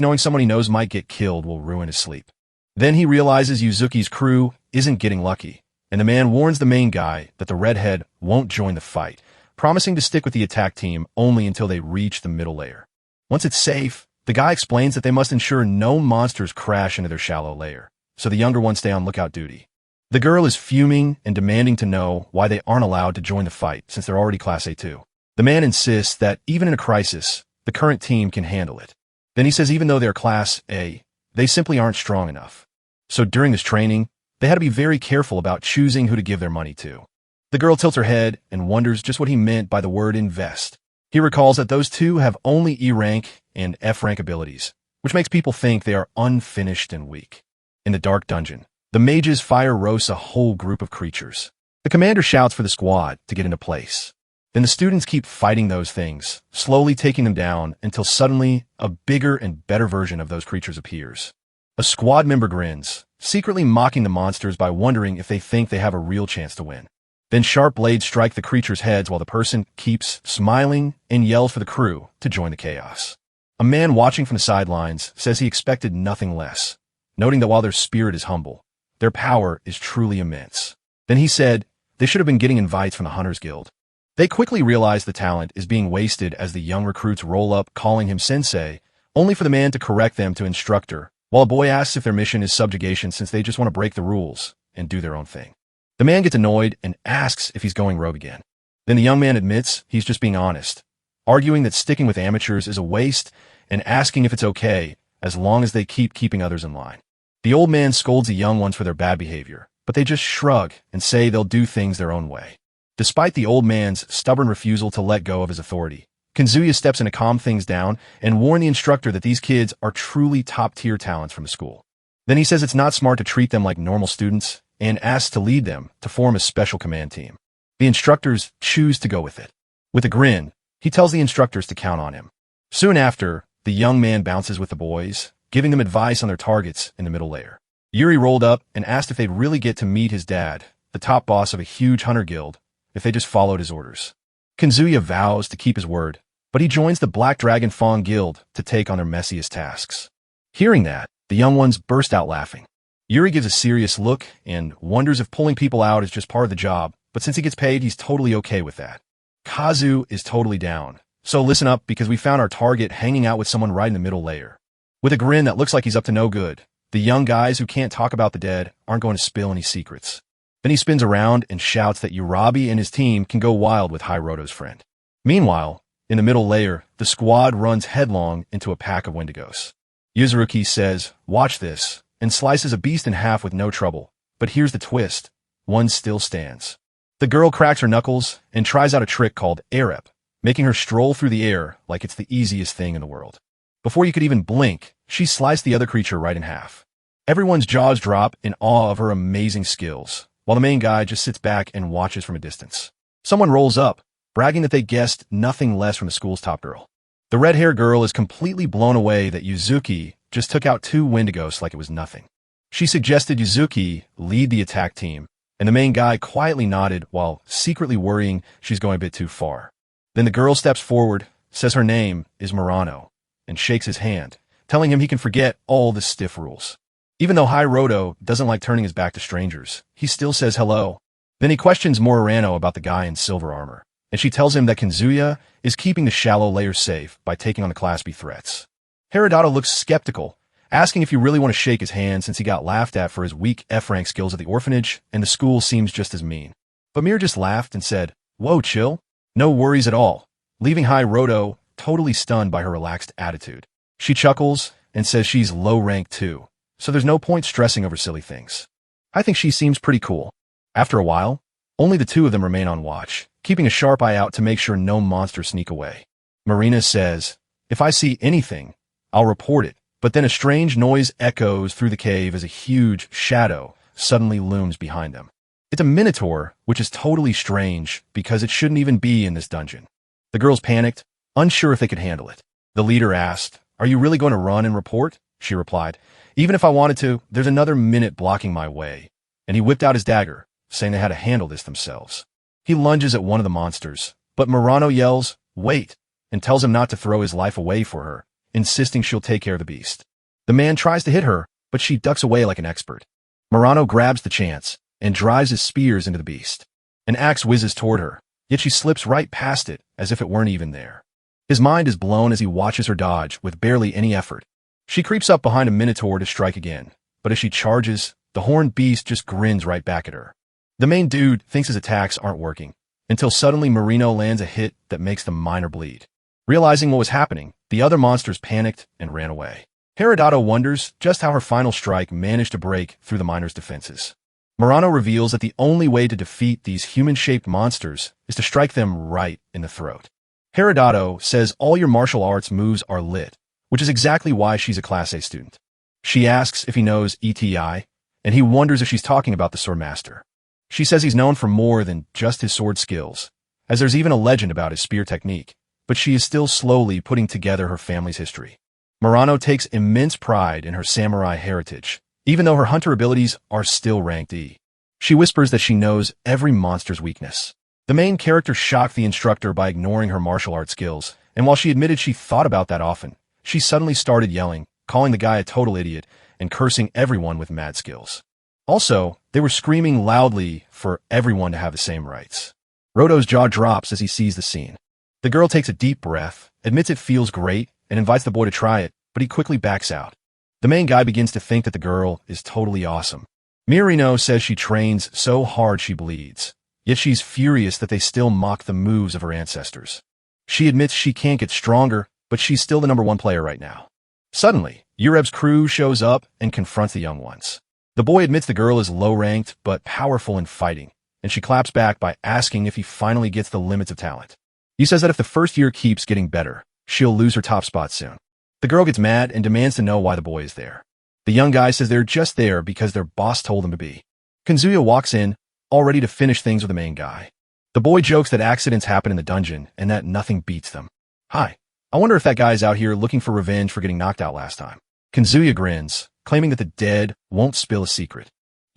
knowing someone he knows might get killed will ruin his sleep. Then he realizes Yuzuki's crew isn't getting lucky, and the man warns the main guy that the redhead won't join the fight, promising to stick with the attack team only until they reach the middle layer. Once it's safe, the guy explains that they must ensure no monsters crash into their shallow layer, so the younger ones stay on lookout duty. The girl is fuming and demanding to know why they aren't allowed to join the fight since they're already Class A2. The man insists that even in a crisis, the current team can handle it. Then he says even though they're Class A, they simply aren't strong enough. So during this training, they had to be very careful about choosing who to give their money to. The girl tilts her head and wonders just what he meant by the word invest. He recalls that those two have only E rank and F rank abilities, which makes people think they are unfinished and weak. In the dark dungeon, the mages fire roast a whole group of creatures. The commander shouts for the squad to get into place. Then the students keep fighting those things, slowly taking them down until suddenly a bigger and better version of those creatures appears. A squad member grins, secretly mocking the monsters by wondering if they think they have a real chance to win. Then sharp blades strike the creatures' heads while the person keeps smiling and yells for the crew to join the chaos. A man watching from the sidelines says he expected nothing less, noting that while their spirit is humble, their power is truly immense. Then he said they should have been getting invites from the Hunters Guild. They quickly realize the talent is being wasted as the young recruits roll up calling him sensei, only for the man to correct them to instructor, while a boy asks if their mission is subjugation since they just want to break the rules and do their own thing. The man gets annoyed and asks if he's going rogue again. Then the young man admits he's just being honest, arguing that sticking with amateurs is a waste and asking if it's okay as long as they keep keeping others in line. The old man scolds the young ones for their bad behavior, but they just shrug and say they'll do things their own way. Despite the old man's stubborn refusal to let go of his authority, Kanzuya steps in to calm things down and warn the instructor that these kids are truly top-tier talents from the school. Then he says it's not smart to treat them like normal students and asks to lead them to form a special command team. The instructors choose to go with it. With a grin, he tells the instructors to count on him. Soon after, the young man bounces with the boys, giving them advice on their targets in the middle layer. Yuri rolled up and asked if they'd really get to meet his dad, the top boss of a huge hunter guild, if they just followed his orders. Kanzuya vows to keep his word, but he joins the Black Dragon Fawn Guild to take on their messiest tasks. Hearing that, the young ones burst out laughing. Yuri gives a serious look and wonders if pulling people out is just part of the job, but since he gets paid, he's totally okay with that. Kazu is totally down, so listen up because we found our target hanging out with someone right in the middle layer. With a grin that looks like he's up to no good, the young guys who can't talk about the dead aren't going to spill any secrets. Then he spins around and shouts that Urabi and his team can go wild with Hiroto's friend. Meanwhile, in the middle layer, the squad runs headlong into a pack of Wendigos. Yuzuki says, "Watch this," and slices a beast in half with no trouble. But here's the twist. One still stands. The girl cracks her knuckles and tries out a trick called Arep, making her stroll through the air like it's the easiest thing in the world. Before you could even blink, she sliced the other creature right in half. Everyone's jaws drop in awe of her amazing skills, while the main guy just sits back and watches from a distance. Someone rolls up, bragging that they guessed nothing less from the school's top girl. The red-haired girl is completely blown away that Yuzuki just took out 2 Wendigos like it was nothing. She suggested Yuzuki lead the attack team, and the main guy quietly nodded while secretly worrying she's going a bit too far. Then the girl steps forward, says her name is Murano, and shakes his hand, telling him he can forget all the stiff rules. Even though Hiroto doesn't like turning his back to strangers, he still says hello. Then he questions Morano about the guy in silver armor, and she tells him that Kinzuya is keeping the shallow layers safe by taking on the Class B threats. Hiroto looks skeptical, asking if you really want to shake his hand since he got laughed at for his weak F-rank skills at the orphanage, and the school seems just as mean. But Mir just laughed and said, "Whoa, chill. No worries at all," leaving Hiroto totally stunned by her relaxed attitude. She chuckles and says she's low rank too, so there's no point stressing over silly things. I think she seems pretty cool. After a while, only the two of them remain on watch, keeping a sharp eye out to make sure no monsters sneak away. Marina says, "If I see anything, I'll report it," but then a strange noise echoes through the cave as a huge shadow suddenly looms behind them. It's a minotaur, which is totally strange because it shouldn't even be in this dungeon. The girls panicked, unsure if they could handle it. The leader asked, "Are you really going to run and report?" She replied, "Even if I wanted to, there's another minute blocking my way." And he whipped out his dagger, saying they had to handle this themselves. He lunges at one of the monsters, but Murano yells, "Wait," and tells him not to throw his life away for her, insisting she'll take care of the beast. The man tries to hit her, but she ducks away like an expert. Murano grabs the chance and drives his spears into the beast. An axe whizzes toward her, yet she slips right past it as if it weren't even there. His mind is blown as he watches her dodge with barely any effort. She creeps up behind a minotaur to strike again, but as she charges, the horned beast just grins right back at her. The main dude thinks his attacks aren't working, until suddenly Marino lands a hit that makes the miner bleed. Realizing what was happening, the other monsters panicked and ran away. Hiroto wonders just how her final strike managed to break through the miner's defenses. Murano reveals that the only way to defeat these human-shaped monsters is to strike them right in the throat. Hiroto says all your martial arts moves are lit, which is exactly why she's a Class A student. She asks if he knows ETI, and he wonders if she's talking about the Swordmaster. She says he's known for more than just his sword skills, as there's even a legend about his spear technique, but she is still slowly putting together her family's history. Murano takes immense pride in her samurai heritage, even though her hunter abilities are still ranked E. She whispers that she knows every monster's weakness. The main character shocked the instructor by ignoring her martial arts skills, and while she admitted she thought about that often, she suddenly started yelling, calling the guy a total idiot, and cursing everyone with mad skills. Also, they were screaming loudly for everyone to have the same rights. Roto's jaw drops as he sees the scene. The girl takes a deep breath, admits it feels great, and invites the boy to try it, but he quickly backs out. The main guy begins to think that the girl is totally awesome. Mirino says she trains so hard she bleeds, yet she's furious that they still mock the moves of her ancestors. She admits she can't get stronger, but she's still the #1 player right now. Suddenly, Ureb's crew shows up and confronts the young ones. The boy admits the girl is low-ranked but powerful in fighting, and she claps back by asking if he finally gets the limits of talent. He says that if the first year keeps getting better, she'll lose her top spot soon. The girl gets mad and demands to know why the boy is there. The young guy says they're just there because their boss told them to be. Kinzuya walks in, all ready to finish things with the main guy. The boy jokes that accidents happen in the dungeon and that nothing beats them. "Hi, I wonder if that guy's out here looking for revenge for getting knocked out last time." Kinzuya grins, claiming that the dead won't spill a secret.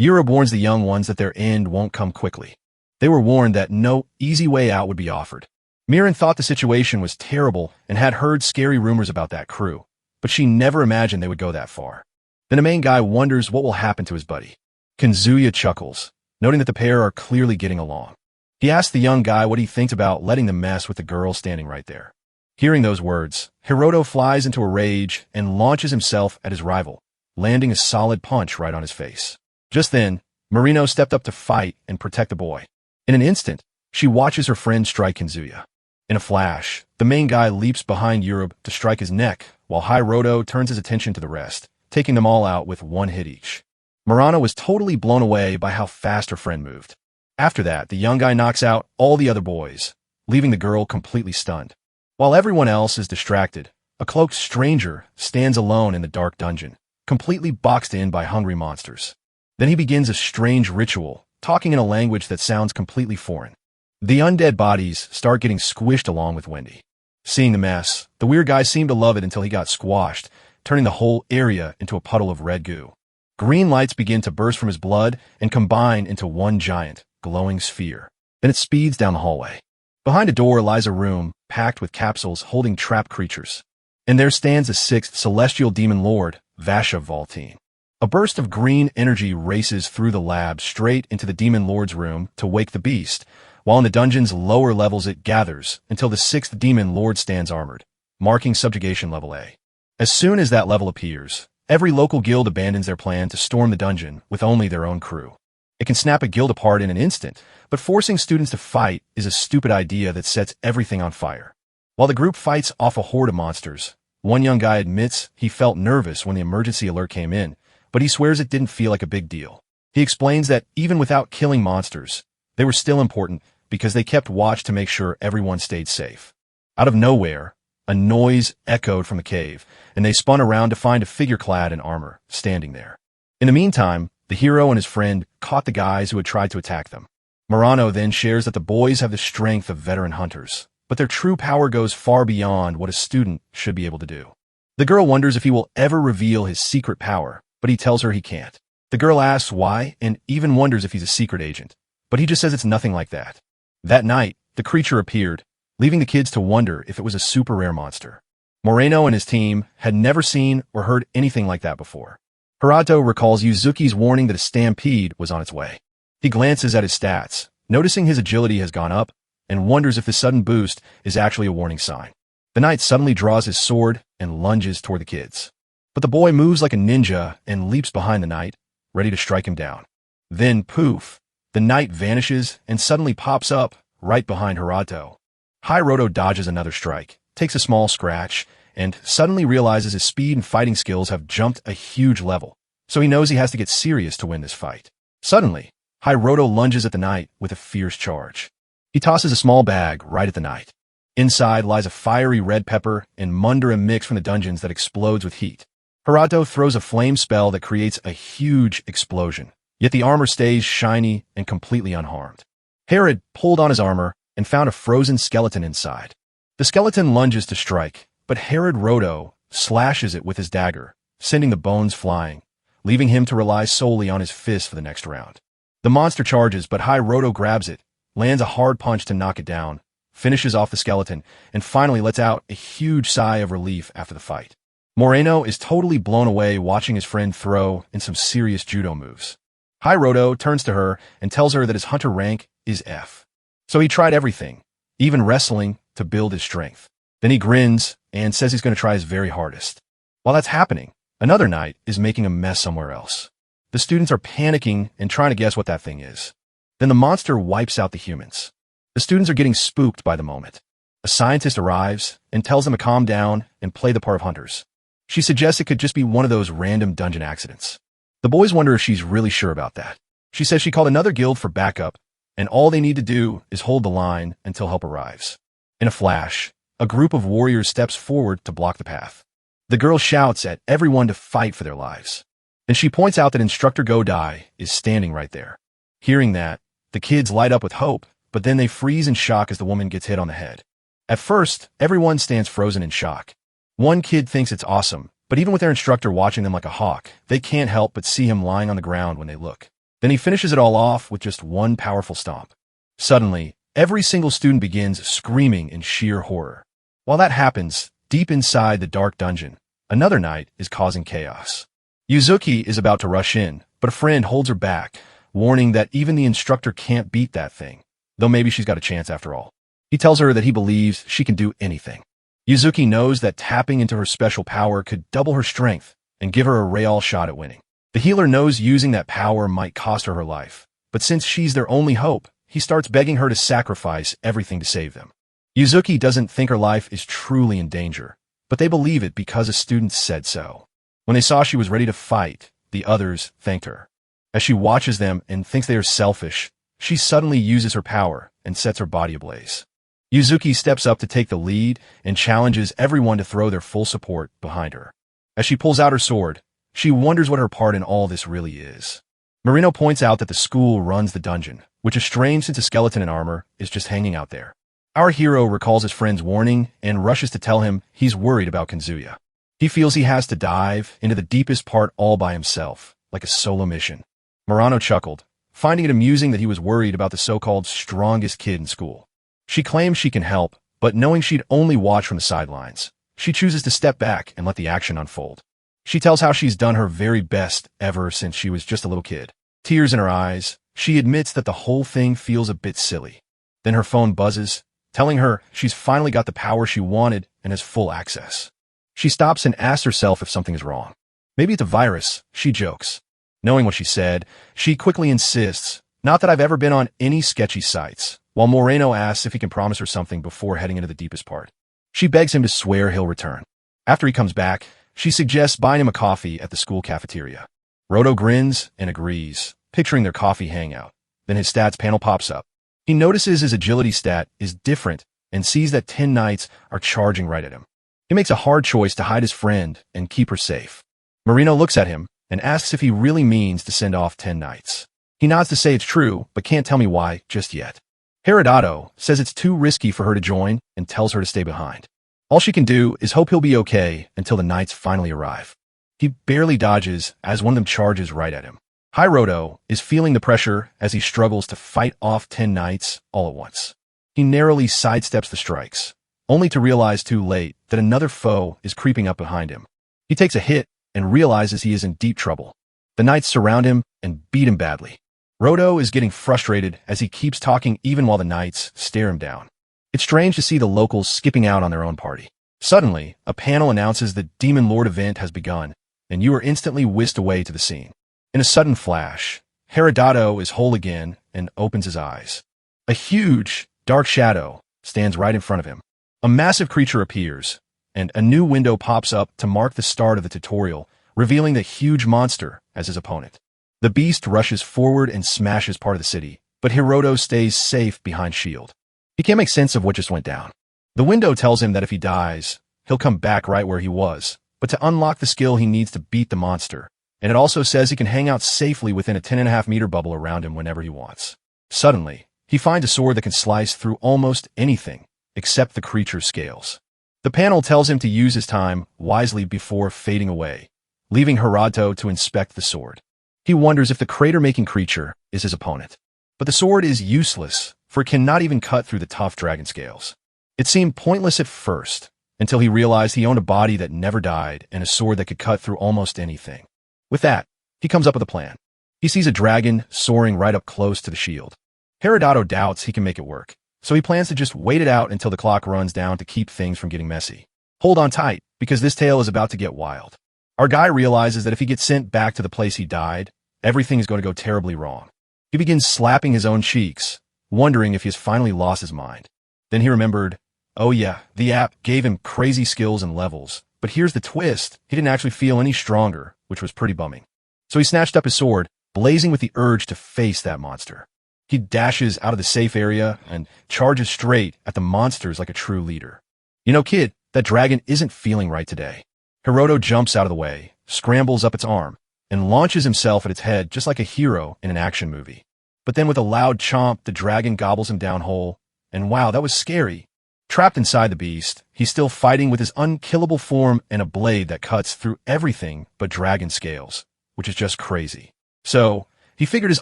Urub warns the young ones that their end won't come quickly. They were warned that no easy way out would be offered. Mirin thought the situation was terrible and had heard scary rumors about that crew, but she never imagined they would go that far. Then the main guy wonders what will happen to his buddy. Kinzuya chuckles, noting that the pair are clearly getting along. He asks the young guy what he thinks about letting them mess with the girl standing right there. Hearing those words, Hiroto flies into a rage and launches himself at his rival, landing a solid punch right on his face. Just then, Marino stepped up to fight and protect the boy. In an instant, she watches her friend strike Kinzuya. In a flash, the main guy leaps behind Urub to strike his neck, while Hiroto turns his attention to the rest, taking them all out with one hit each. Murano was totally blown away by how fast her friend moved. After that, the young guy knocks out all the other boys, leaving the girl completely stunned. While everyone else is distracted, a cloaked stranger stands alone in the dark dungeon, completely boxed in by hungry monsters. Then he begins a strange ritual, talking in a language that sounds completely foreign. The undead bodies start getting squished along with Wendy. Seeing the mess, the weird guy seemed to love it until he got squashed, turning the whole area into a puddle of red goo. Green lights begin to burst from his blood and combine into one giant, glowing sphere. Then it speeds down the hallway. Behind a door lies a room packed with capsules holding trapped creatures. And there stands a sixth celestial demon lord, Vashavaltine. A burst of green energy races through the lab straight into the demon lord's room to wake the beast, while in the dungeon's lower levels it gathers until the sixth demon lord stands armored, marking subjugation level A. As soon as that level appears, every local guild abandons their plan to storm the dungeon with only their own crew. It can snap a guild apart in an instant, but forcing students to fight is a stupid idea that sets everything on fire. While the group fights off a horde of monsters, one young guy admits he felt nervous when the emergency alert came in, but he swears it didn't feel like a big deal. He explains that even without killing monsters, they were still important because they kept watch to make sure everyone stayed safe. Out of nowhere, a noise echoed from the cave, and they spun around to find a figure clad in armor standing there. In the meantime, the hero and his friend caught the guys who had tried to attack them. Murano then shares that the boys have the strength of veteran hunters, but their true power goes far beyond what a student should be able to do. The girl wonders if he will ever reveal his secret power, but he tells her he can't. The girl asks why and even wonders if he's a secret agent, but he just says it's nothing like that. That night, the creature appeared, leaving the kids to wonder if it was a super rare monster. Moreno and his team had never seen or heard anything like that before. Hirato recalls Yuzuki's warning that a stampede was on its way. He glances at his stats, noticing his agility has gone up, and wonders if the sudden boost is actually a warning sign. The knight suddenly draws his sword and lunges toward the kids. But the boy moves like a ninja and leaps behind the knight, ready to strike him down. Then, poof, the knight vanishes and suddenly pops up right behind Hirato. Hiroto dodges another strike, takes a small scratch, and suddenly realizes his speed and fighting skills have jumped a huge level, so he knows he has to get serious to win this fight. Suddenly, Hiroto lunges at the knight with a fierce charge. He tosses a small bag right at the knight. Inside lies a fiery red pepper and Mundara mix from the dungeons that explodes with heat. Hirato throws a flame spell that creates a huge explosion, yet the armor stays shiny and completely unharmed. Herod pulled on his armor and found a frozen skeleton inside. The skeleton lunges to strike, but Herod Roto slashes it with his dagger, sending the bones flying, leaving him to rely solely on his fist for the next round. The monster charges, but Hiroto grabs it, lands a hard punch to knock it down, finishes off the skeleton, and finally lets out a huge sigh of relief after the fight. Moreno is totally blown away watching his friend throw in some serious judo moves. Hiroto turns to her and tells her that his hunter rank is F. So he tried everything, even wrestling, to build his strength. Then he grins and says he's going to try his very hardest. While that's happening, another knight is making a mess somewhere else. The students are panicking and trying to guess what that thing is. Then the monster wipes out the humans. The students are getting spooked by the moment. A scientist arrives and tells them to calm down and play the part of hunters. She suggests it could just be one of those random dungeon accidents. The boys wonder if she's really sure about that. She says she called another guild for backup, and all they need to do is hold the line until help arrives. In a flash, a group of warriors steps forward to block the path. The girl shouts at everyone to fight for their lives. Then she points out that Instructor Godai is standing right there. Hearing that, the kids light up with hope, but then they freeze in shock as the woman gets hit on the head. At first, everyone stands frozen in shock. One kid thinks it's awesome, but even with their instructor watching them like a hawk, they can't help but see him lying on the ground when they look. Then he finishes it all off with just one powerful stomp. Suddenly, every single student begins screaming in sheer horror. While that happens, deep inside the dark dungeon, another knight is causing chaos. Yuzuki is about to rush in, but a friend holds her back, warning that even the instructor can't beat that thing, though maybe she's got a chance after all. He tells her that he believes she can do anything. Yuzuki knows that tapping into her special power could double her strength and give her a real shot at winning. The healer knows using that power might cost her life, but since she's their only hope, he starts begging her to sacrifice everything to save them. Yuzuki doesn't think her life is truly in danger, but they believe it because a student said so. When they saw she was ready to fight, the others thanked her. As she watches them and thinks they are selfish, she suddenly uses her power and sets her body ablaze. Yuzuki steps up to take the lead and challenges everyone to throw their full support behind her. As she pulls out her sword, she wonders what her part in all this really is. Marino points out that the school runs the dungeon, which is strange since a skeleton in armor is just hanging out there. Our hero recalls his friend's warning and rushes to tell him he's worried about Kanzuya. He feels he has to dive into the deepest part all by himself, like a solo mission. Murano chuckled, finding it amusing that he was worried about the so-called strongest kid in school. She claims she can help, but knowing she'd only watch from the sidelines, she chooses to step back and let the action unfold. She tells how she's done her very best ever since she was just a little kid. Tears in her eyes, she admits that the whole thing feels a bit silly. Then her phone buzzes, telling her she's finally got the power she wanted and has full access. She stops and asks herself if something is wrong. Maybe it's a virus, she jokes. Knowing what she said, she quickly insists, not that I've ever been on any sketchy sites, while Moreno asks if he can promise her something before heading into the deepest part. She begs him to swear he'll return. After he comes back, she suggests buying him a coffee at the school cafeteria. Roto grins and agrees, picturing their coffee hangout. Then his stats panel pops up. He notices his agility stat is different and sees that 10 knights are charging right at him. He makes a hard choice to hide his friend and keep her safe. Marino looks at him and asks if he really means to send off 10 knights. He nods to say it's true, but can't tell me why just yet. Herodoto says it's too risky for her to join and tells her to stay behind. All she can do is hope he'll be okay until the knights finally arrive. He barely dodges as one of them charges right at him. Hiroto is feeling the pressure as he struggles to fight off 10 knights all at once. He narrowly sidesteps the strikes, only to realize too late that another foe is creeping up behind him. He takes a hit and realizes he is in deep trouble. The knights surround him and beat him badly. Roto is getting frustrated as he keeps talking even while the knights stare him down. It's strange to see the locals skipping out on their own party. Suddenly, a panel announces the Demon Lord event has begun, and you are instantly whisked away to the scene. In a sudden flash, Herodoto is whole again and opens his eyes. A huge, dark shadow stands right in front of him. A massive creature appears, and a new window pops up to mark the start of the tutorial, revealing the huge monster as his opponent. The beast rushes forward and smashes part of the city, but Hiroto stays safe behind shield. He can't make sense of what just went down. The window tells him that if he dies, he'll come back right where he was, but to unlock the skill he needs to beat the monster, and it also says he can hang out safely within a 10.5-meter bubble around him whenever he wants. Suddenly, he finds a sword that can slice through almost anything, except the creature's scales. The panel tells him to use his time wisely before fading away, leaving Hiroto to inspect the sword. He wonders if the crater-making creature is his opponent. But the sword is useless, for it cannot even cut through the tough dragon scales. It seemed pointless at first, until he realized he owned a body that never died and a sword that could cut through almost anything. With that, he comes up with a plan. He sees a dragon soaring right up close to the shield. Herodoto doubts he can make it work, so he plans to just wait it out until the clock runs down to keep things from getting messy. Hold on tight, because this tale is about to get wild. Our guy realizes that if he gets sent back to the place he died, everything is going to go terribly wrong. He begins slapping his own cheeks, wondering if he has finally lost his mind. Then he remembered, oh yeah, the app gave him crazy skills and levels, but here's the twist, he didn't actually feel any stronger, which was pretty bumming. So he snatched up his sword, blazing with the urge to face that monster. He dashes out of the safe area and charges straight at the monsters like a true leader. You know, kid, that dragon isn't feeling right today. Hiroto jumps out of the way, scrambles up its arm, and launches himself at its head just like a hero in an action movie. But then with a loud chomp, the dragon gobbles him down whole, and wow, that was scary. Trapped inside the beast, he's still fighting with his unkillable form and a blade that cuts through everything but dragon scales, which is just crazy. So, he figured his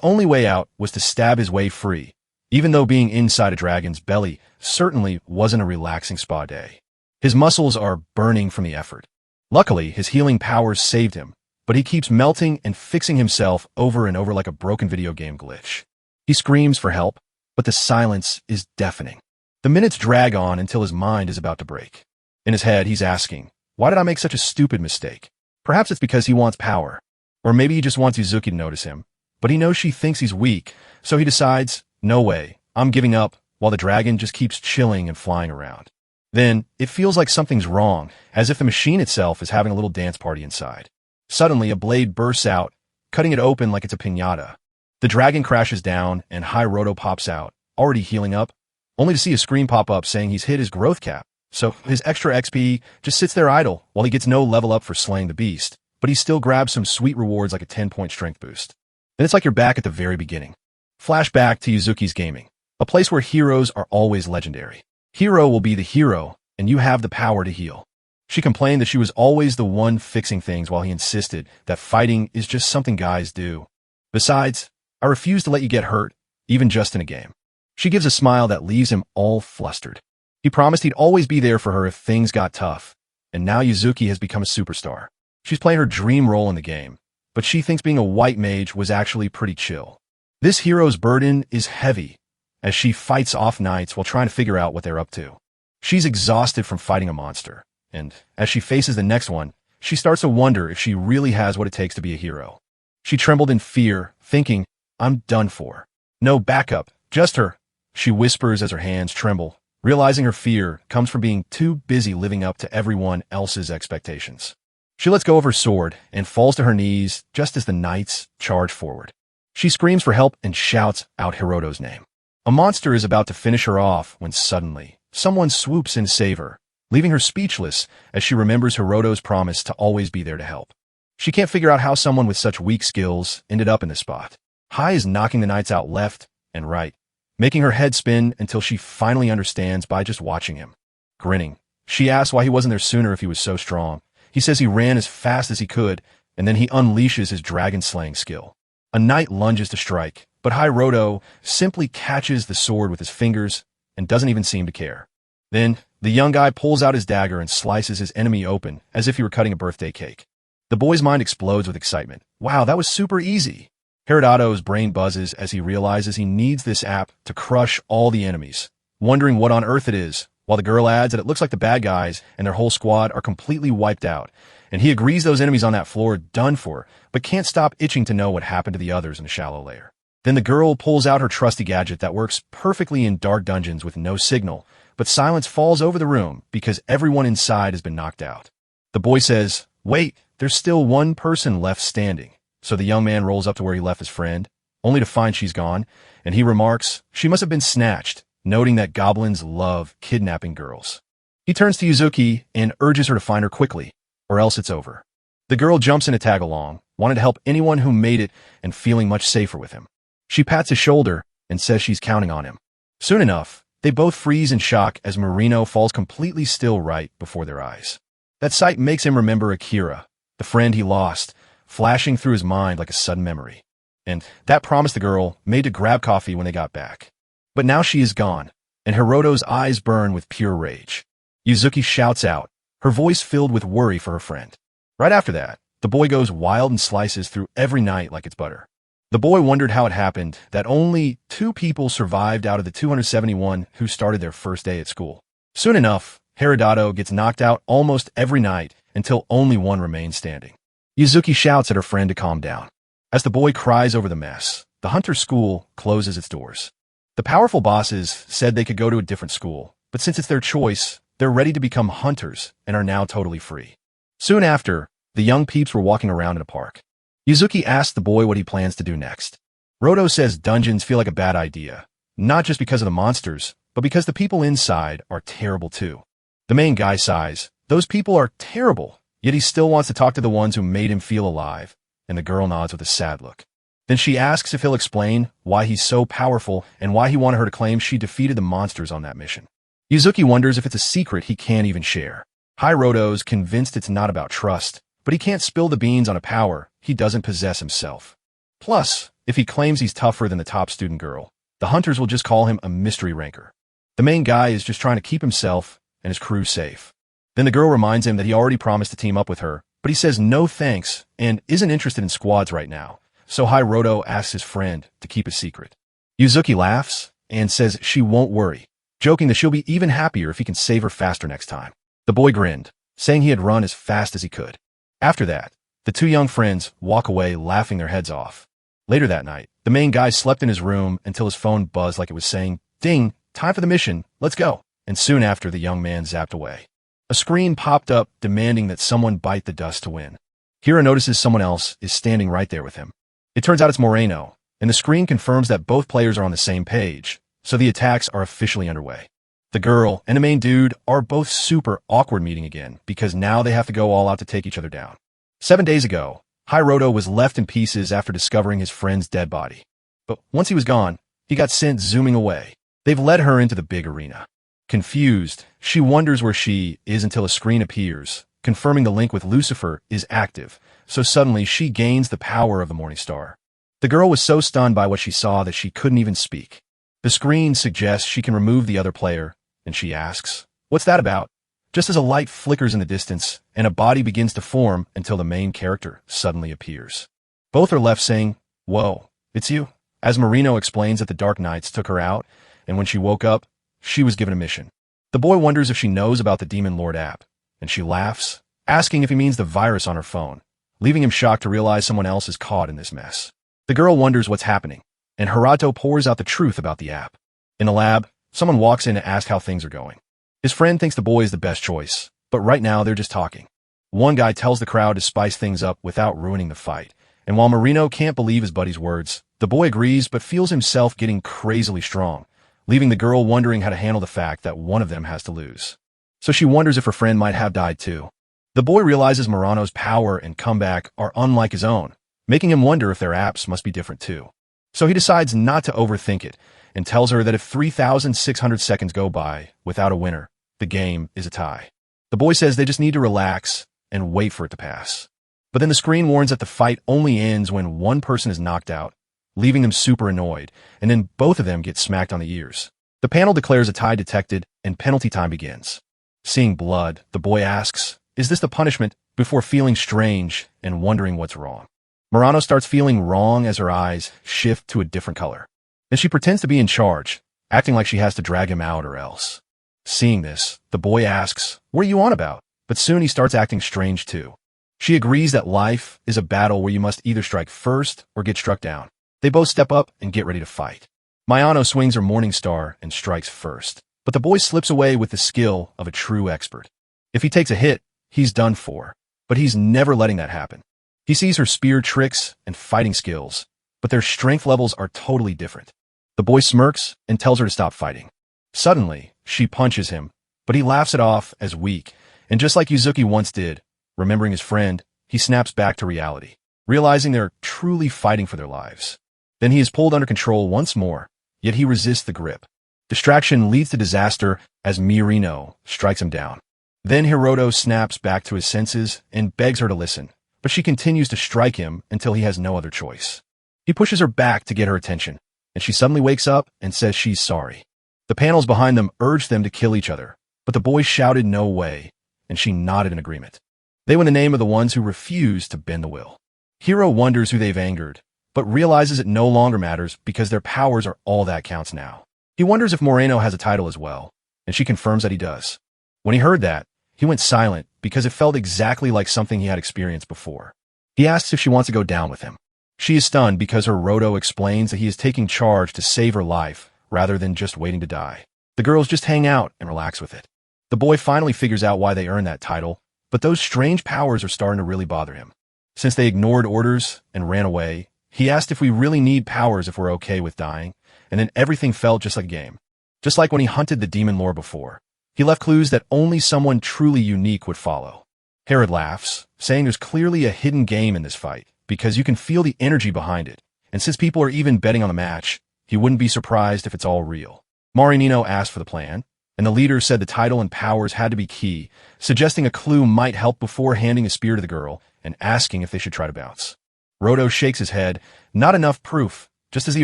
only way out was to stab his way free, even though being inside a dragon's belly certainly wasn't a relaxing spa day. His muscles are burning from the effort. Luckily, his healing powers saved him, but he keeps melting and fixing himself over and over like a broken video game glitch. He screams for help, but the silence is deafening. The minutes drag on until his mind is about to break. In his head, he's asking, why did I make such a stupid mistake? Perhaps it's because he wants power. Or maybe he just wants Uzuki to notice him. But he knows she thinks he's weak, so he decides, no way, I'm giving up, while the dragon just keeps chilling and flying around. Then, it feels like something's wrong, as if the machine itself is having a little dance party inside. Suddenly, a blade bursts out, cutting it open like it's a piñata. The dragon crashes down, and Hiroto pops out, already healing up, only to see a screen pop up saying he's hit his growth cap. So his extra XP just sits there idle, while he gets no level up for slaying the beast, but he still grabs some sweet rewards like a 10-point strength boost. Then it's like you're back at the very beginning. Flashback to Yuzuki's gaming, a place where heroes are always legendary. Hero will be the hero, and you have the power to heal. She complained that she was always the one fixing things while he insisted that fighting is just something guys do. Besides, I refuse to let you get hurt, even just in a game. She gives a smile that leaves him all flustered. He promised he'd always be there for her if things got tough, and now Yuzuki has become a superstar. She's playing her dream role in the game, but she thinks being a white mage was actually pretty chill. This hero's burden is heavy, as she fights off nights while trying to figure out what they're up to. She's exhausted from fighting a monster, and as she faces the next one, she starts to wonder if she really has what it takes to be a hero. She trembled in fear, thinking, I'm done for. No backup, just her, she whispers as her hands tremble, realizing her fear comes from being too busy living up to everyone else's expectations. She lets go of her sword and falls to her knees just as the knights charge forward. She screams for help and shouts out Hiroto's name. A monster is about to finish her off when suddenly, someone swoops in to save her, leaving her speechless as she remembers Hiroto's promise to always be there to help. She can't figure out how someone with such weak skills ended up in this spot. Hai is knocking the knights out left and right, making her head spin until she finally understands by just watching him. Grinning, she asks why he wasn't there sooner if he was so strong. He says he ran as fast as he could, and then he unleashes his dragon-slaying skill. A knight lunges to strike, but Hiroto simply catches the sword with his fingers and doesn't even seem to care. Then, the young guy pulls out his dagger and slices his enemy open as if he were cutting a birthday cake. The boy's mind explodes with excitement. Wow, that was super easy. Hirodato's brain buzzes as he realizes he needs this app to crush all the enemies, wondering what on earth it is, while the girl adds that it looks like the bad guys and their whole squad are completely wiped out, and he agrees those enemies on that floor are done for, but can't stop itching to know what happened to the others in the shallow layer. Then the girl pulls out her trusty gadget that works perfectly in dark dungeons with no signal, but silence falls over the room because everyone inside has been knocked out. The boy says, wait, there's still one person left standing. So the young man rolls up to where he left his friend, only to find she's gone, and he remarks, she must have been snatched, noting that goblins love kidnapping girls. He turns to Yuzuki and urges her to find her quickly, or else it's over. The girl jumps in to tag along, wanting to help anyone who made it and feeling much safer with him. She pats his shoulder and says she's counting on him. Soon enough, they both freeze in shock as Marino falls completely still right before their eyes. That sight makes him remember Akira, the friend he lost, flashing through his mind like a sudden memory. And that promised the girl made to grab coffee when they got back. But now she is gone, and Hiroto's eyes burn with pure rage. Yuzuki shouts out, her voice filled with worry for her friend. Right after that, the boy goes wild and slices through every night like it's butter. The boy wondered how it happened that only 2 people survived out of the 271 who started their first day at school. Soon enough, Hirodato gets knocked out almost every night until only one remains standing. Yuzuki shouts at her friend to calm down. As the boy cries over the mess, the hunter school closes its doors. The powerful bosses said they could go to a different school, but since it's their choice, they're ready to become hunters and are now totally free. Soon after, the young peeps were walking around in a park. Yuzuki asks the boy what he plans to do next. Roto says dungeons feel like a bad idea, not just because of the monsters, but because the people inside are terrible too. The main guy sighs, those people are terrible, yet he still wants to talk to the ones who made him feel alive, and the girl nods with a sad look. Then she asks if he'll explain why he's so powerful and why he wanted her to claim she defeated the monsters on that mission. Yuzuki wonders if it's a secret he can't even share. Hiroto's convinced it's not about trust, but he can't spill the beans on a power he doesn't possess himself. Plus, if he claims he's tougher than the top student girl, the hunters will just call him a mystery ranker. The main guy is just trying to keep himself and his crew safe. Then the girl reminds him that he already promised to team up with her, but he says no thanks and isn't interested in squads right now, so Hiroto asks his friend to keep it secret. Yuzuki laughs and says she won't worry, joking that she'll be even happier if he can save her faster next time. The boy grinned, saying he had run as fast as he could. After that, the 2 young friends walk away laughing their heads off. Later that night, the main guy slept in his room until his phone buzzed like it was saying, "Ding, time for the mission, let's go." And soon after, the young man zapped away. A screen popped up demanding that someone bite the dust to win. Kira notices someone else is standing right there with him. It turns out it's Moreno, and the screen confirms that both players are on the same page, so the attacks are officially underway. The girl and the main dude are both super awkward meeting again because now they have to go all out to take each other down. 7 days ago, Hiroto was left in pieces after discovering his friend's dead body. But once he was gone, he got sent zooming away. They've led her into the big arena. Confused, she wonders where she is until a screen appears, confirming the link with Lucifer is active, so suddenly she gains the power of the Morning Star. The girl was so stunned by what she saw that she couldn't even speak. The screen suggests she can remove the other player, and she asks, "What's that about?" Just as a light flickers in the distance, and a body begins to form until the main character suddenly appears. Both are left saying, "Whoa, it's you." As Marino explains that the Dark Knights took her out, and when she woke up, she was given a mission. The boy wonders if she knows about the Demon Lord app, and she laughs, asking if he means the virus on her phone, leaving him shocked to realize someone else is caught in this mess. The girl wonders what's happening, and Harato pours out the truth about the app. In the lab, someone walks in to ask how things are going. His friend thinks the boy is the best choice, but right now they're just talking. One guy tells the crowd to spice things up without ruining the fight, and while Marino can't believe his buddy's words, the boy agrees but feels himself getting crazily strong, leaving the girl wondering how to handle the fact that one of them has to lose. So she wonders if her friend might have died too. The boy realizes Murano's power and comeback are unlike his own, making him wonder if their apps must be different too. So he decides not to overthink it, and tells her that if 3,600 seconds go by without a winner, the game is a tie. The boy says they just need to relax and wait for it to pass. But then the screen warns that the fight only ends when one person is knocked out, leaving them super annoyed, and then both of them get smacked on the ears. The panel declares a tie detected, and penalty time begins. Seeing blood, the boy asks, "Is this the punishment?" before feeling strange and wondering what's wrong. Murano starts feeling wrong as her eyes shift to a different color. Then she pretends to be in charge, acting like she has to drag him out or else. Seeing this, the boy asks, "What are you on about?" But soon he starts acting strange too. She agrees that life is a battle where you must either strike first or get struck down. They both step up and get ready to fight. Mayano swings her Morning Star and strikes first, but the boy slips away with the skill of a true expert. If he takes a hit, he's done for, but he's never letting that happen. He sees her spear tricks and fighting skills, but their strength levels are totally different. The boy smirks and tells her to stop fighting. Suddenly, she punches him, but he laughs it off as weak, and just like Yuzuki once did, remembering his friend, he snaps back to reality, realizing they're truly fighting for their lives. Then he is pulled under control once more, yet he resists the grip. Distraction leads to disaster as Mirino strikes him down. Then Hiroto snaps back to his senses and begs her to listen, but she continues to strike him until he has no other choice. He pushes her back to get her attention, and she suddenly wakes up and says she's sorry. The panels behind them urge them to kill each other, but the boy shouted no way, and she nodded in agreement. They win the name of the ones who refuse to bend the will. Hiro wonders who they've angered, but realizes it no longer matters because their powers are all that counts now. He wonders if Moreno has a title as well, and she confirms that he does. When he heard that, he went silent because it felt exactly like something he had experienced before. He asks if she wants to go down with him. She is stunned because her Roto explains that he is taking charge to save her life rather than just waiting to die. The girls just hang out and relax with it. The boy finally figures out why they earned that title, but those strange powers are starting to really bother him. Since they ignored orders and ran away, he asked if we really need powers if we're okay with dying, and then everything felt just like a game. Just like when he hunted the demon lore before. He left clues that only someone truly unique would follow. Herod laughs, saying there's clearly a hidden game in this fight, because you can feel the energy behind it, and since people are even betting on the match, he wouldn't be surprised if it's all real. Marinino asked for the plan, and the leader said the title and powers had to be key, suggesting a clue might help before handing a spear to the girl and asking if they should try to bounce. Roto shakes his head, not enough proof, just as the